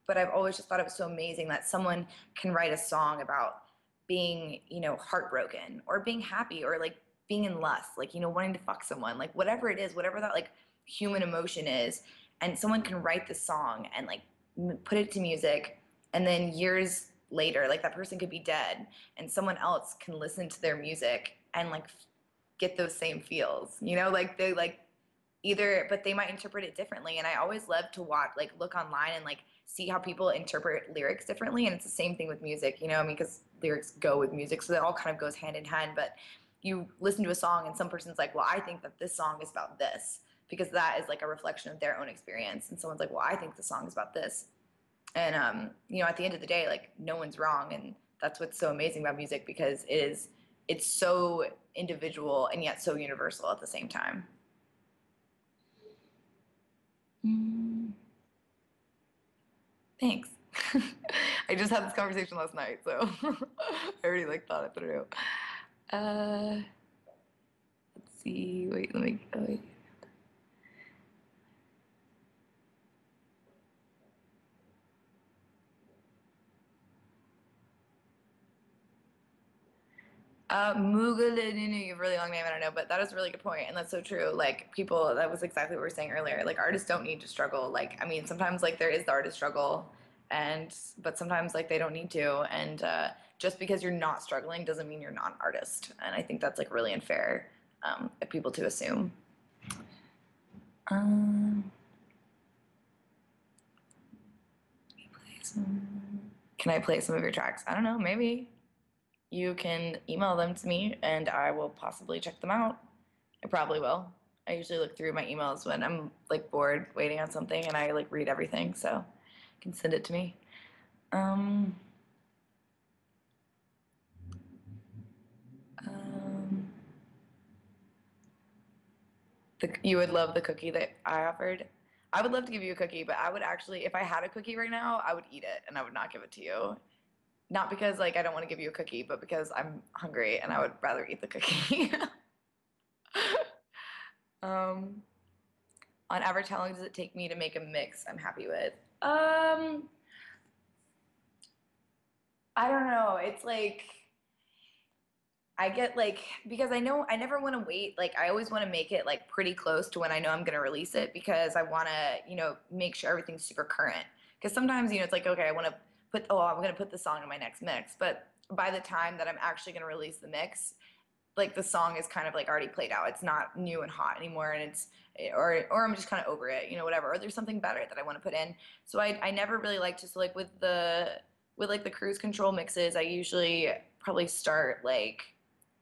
but I've always just thought it was so amazing that someone can write a song about being, you know, heartbroken or being happy or like being in lust, like, you know, wanting to fuck someone, like whatever it is, whatever that like human emotion is. And someone can write this song and like put it to music. And then years later, like that person could be dead and someone else can listen to their music and like get those same feels, you know, like they like either, but they might interpret it differently. And I always love to watch, like look online and like see how people interpret lyrics differently. And it's the same thing with music, you know, I mean, because lyrics go with music, so that all kind of goes hand in hand. But you listen to a song and some person's like, well, I think that this song is about this because that is like a reflection of their own experience. And someone's like, well, I think the song is about this. And you know, at the end of the day, like no one's wrong. And that's what's so amazing about music, because it's so individual and yet so universal at the same time. Mm, thanks. I just had this conversation last night, so I already like thought it through. Uh, let's see. Wait, let me. Oh, wait. Mugaladinu, you have a really long name, I don't know, but that is a really good point, and that's so true. Like people, that was exactly what we were saying earlier. Like artists don't need to struggle. Like I mean, sometimes like there is the artist struggle, and but sometimes like they don't need to. And just because you're not struggling doesn't mean you're not an artist. And I think that's like really unfair of people to assume. Um, can I play some of your tracks? I don't know, maybe. You can email them to me and I will possibly check them out. I probably will. I usually look through my emails when I'm like bored waiting on something and I like read everything, so you can send it to me. Um, um, you would love the cookie that I offered. I would love to give you a cookie, but I would actually, if I had a cookie right now, I would eat it and I would not give it to you. Not because like I don't want to give you a cookie, but because I'm hungry and I would rather eat the cookie. um, on average, how long does it take me to make a mix I'm happy with? I don't know. It's like I get like because I know I never want to wait. Like I always want to make it like pretty close to when I know I'm gonna release it because I want to, make sure everything's super current. Because sometimes, it's like okay, I want to I'm gonna put the song in my next mix, but by the time that I'm actually gonna release the mix, like the song is kind of like already played out. It's not new and hot anymore, and or I'm just kind of over it, whatever. Or there's something better that I want to put in. So I never really like to so like with like the cruise control mixes, I usually probably start like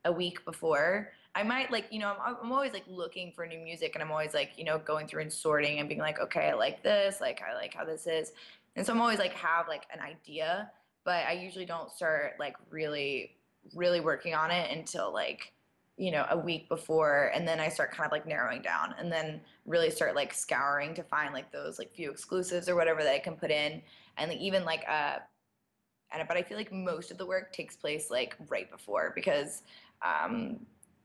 a week before. I might like I'm always like looking for new music, and I'm always like going through and sorting and being like okay I like this, like I like how this is, and so I'm always like have like an idea, but I usually don't start like really working on it until like a week before, and then I start kind of like narrowing down and then really start like scouring to find like those like few exclusives or whatever that I can put in, and like even like but I feel like most of the work takes place like right before because um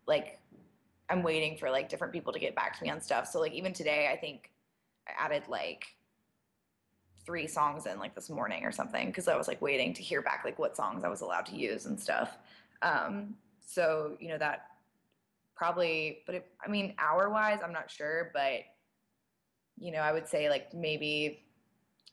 like I'm waiting for like different people to get back to me on stuff. So like even today I think I added like 3 songs in like this morning or something because I was like waiting to hear back like what songs I was allowed to use and stuff. So that probably, but I mean hour wise I'm not sure, but I would say like maybe,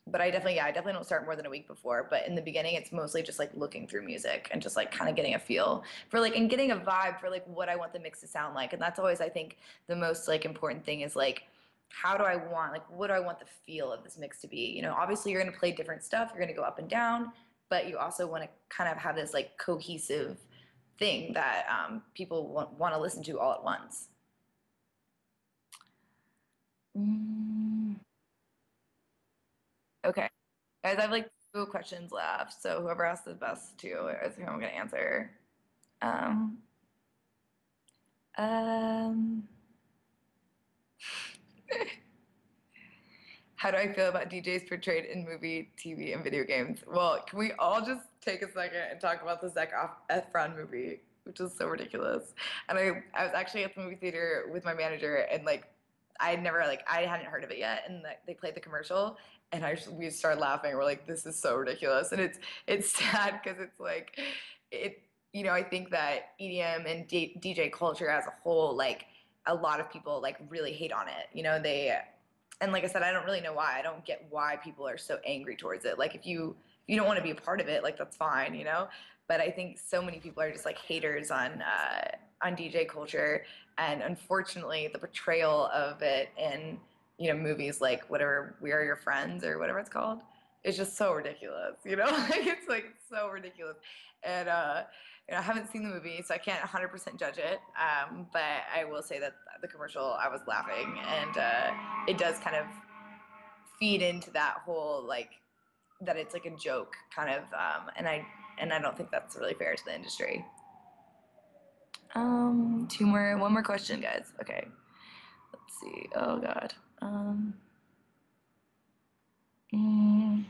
but I definitely don't start more than a week before. But in the beginning, it's mostly just like looking through music and just like kind of getting a feel for like and getting a vibe for like what I want the mix to sound like. And that's always I think the most like important thing is like how do I want like what do I want the feel of this mix to be? Obviously you're gonna play different stuff, you're gonna go up and down, but you also want to kind of have this like cohesive thing that people want to listen to all at once. Mm, okay. Guys, I have like 2 questions left, so whoever asks the best two is who I'm gonna answer. Um, um, how do I feel about DJs portrayed in movie, TV, and video games? Well, can we all just take a second and talk about the Zac Efron movie, which is so ridiculous? And I was actually at the movie theater with my manager, and like I hadn't heard of it yet, and they played the commercial, and we started laughing. We're like, this is so ridiculous, and it's sad because it's like it. I think that EDM and DJ culture as a whole, like a lot of people like really hate on it. They and like I said, I don't really know why. I don't get why people are so angry towards it. Like if you don't want to be a part of it, like that's fine. But I think so many people are just like haters on DJ culture, and unfortunately, the portrayal of it in movies like whatever We Are Your Friends or whatever it's called is just so ridiculous. Like it's so ridiculous, and I haven't seen the movie, so I can't 100% judge it. But I will say that the commercial, I was laughing, and it does kind of feed into that whole like that it's like a joke kind of, and I don't think that's really fair to the industry. One more question, guys. Okay, let's see. Oh God. Mm,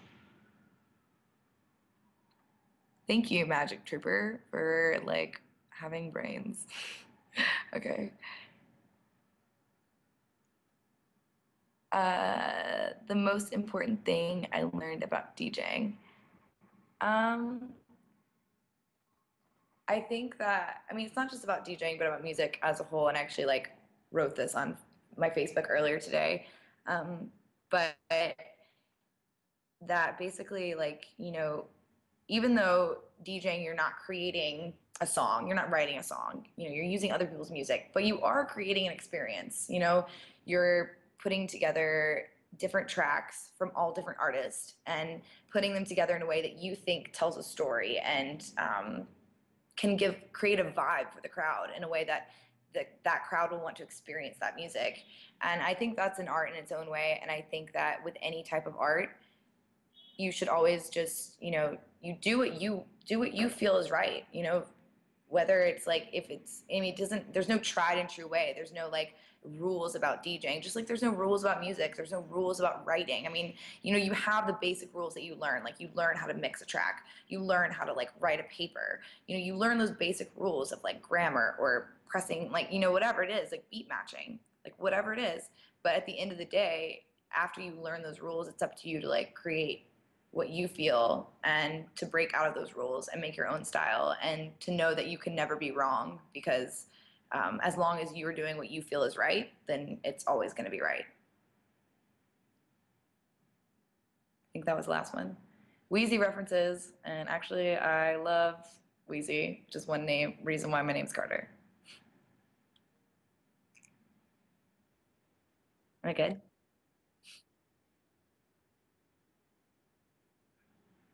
thank you, Magic Trooper, for like having brains. Okay. The most important thing I learned about DJing. Um, I think that, I mean, it's not just about DJing, but about music as a whole. And I actually like wrote this on my Facebook earlier today. But that basically, like, even though DJing, you're not creating a song, you're not writing a song, you're using other people's music, but you are creating an experience. You're putting together different tracks from all different artists and putting them together in a way that you think tells a story and can create a vibe for the crowd in a way that crowd will want to experience that music. And I think that's an art in its own way. And I think that with any type of art, you should always just, you do what you feel is right. Whether it's like, if it's, I mean, it doesn't, there's no tried and true way. There's no like rules about DJing, just like there's no rules about music. There's no rules about writing. I mean, you have the basic rules that you learn. Like, you learn how to mix a track, you learn how to like write a paper, you learn those basic rules of like grammar or pressing, like, whatever it is, like beat matching, like whatever it is. But at the end of the day, after you learn those rules, it's up to you to like create what you feel and to break out of those rules and make your own style, and to know that you can never be wrong, because as long as you're doing what you feel is right, then it's always going to be right. I think that was the last one. Wheezy references, and actually I love Wheezy, just one name reason why my name's Carter. Am I good?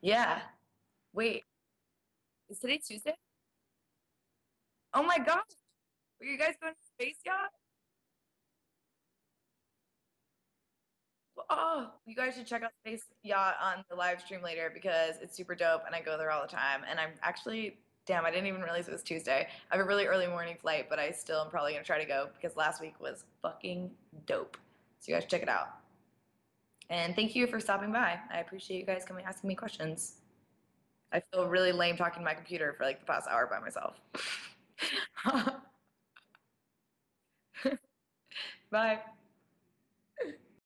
Yeah. Wait, is today Tuesday? Oh my gosh, were you guys going to space yacht? Oh, you guys should check out Space Yacht on the live stream later, because it's super dope and I go there all the time. And I'm actually, damn, I didn't even realize it was Tuesday. I have a really early morning flight, but I still am probably gonna try to go because last week was fucking dope. So you guys check it out. And thank you for stopping by. I appreciate you guys coming asking me questions. I feel really lame talking to my computer for like the past hour by myself. Bye.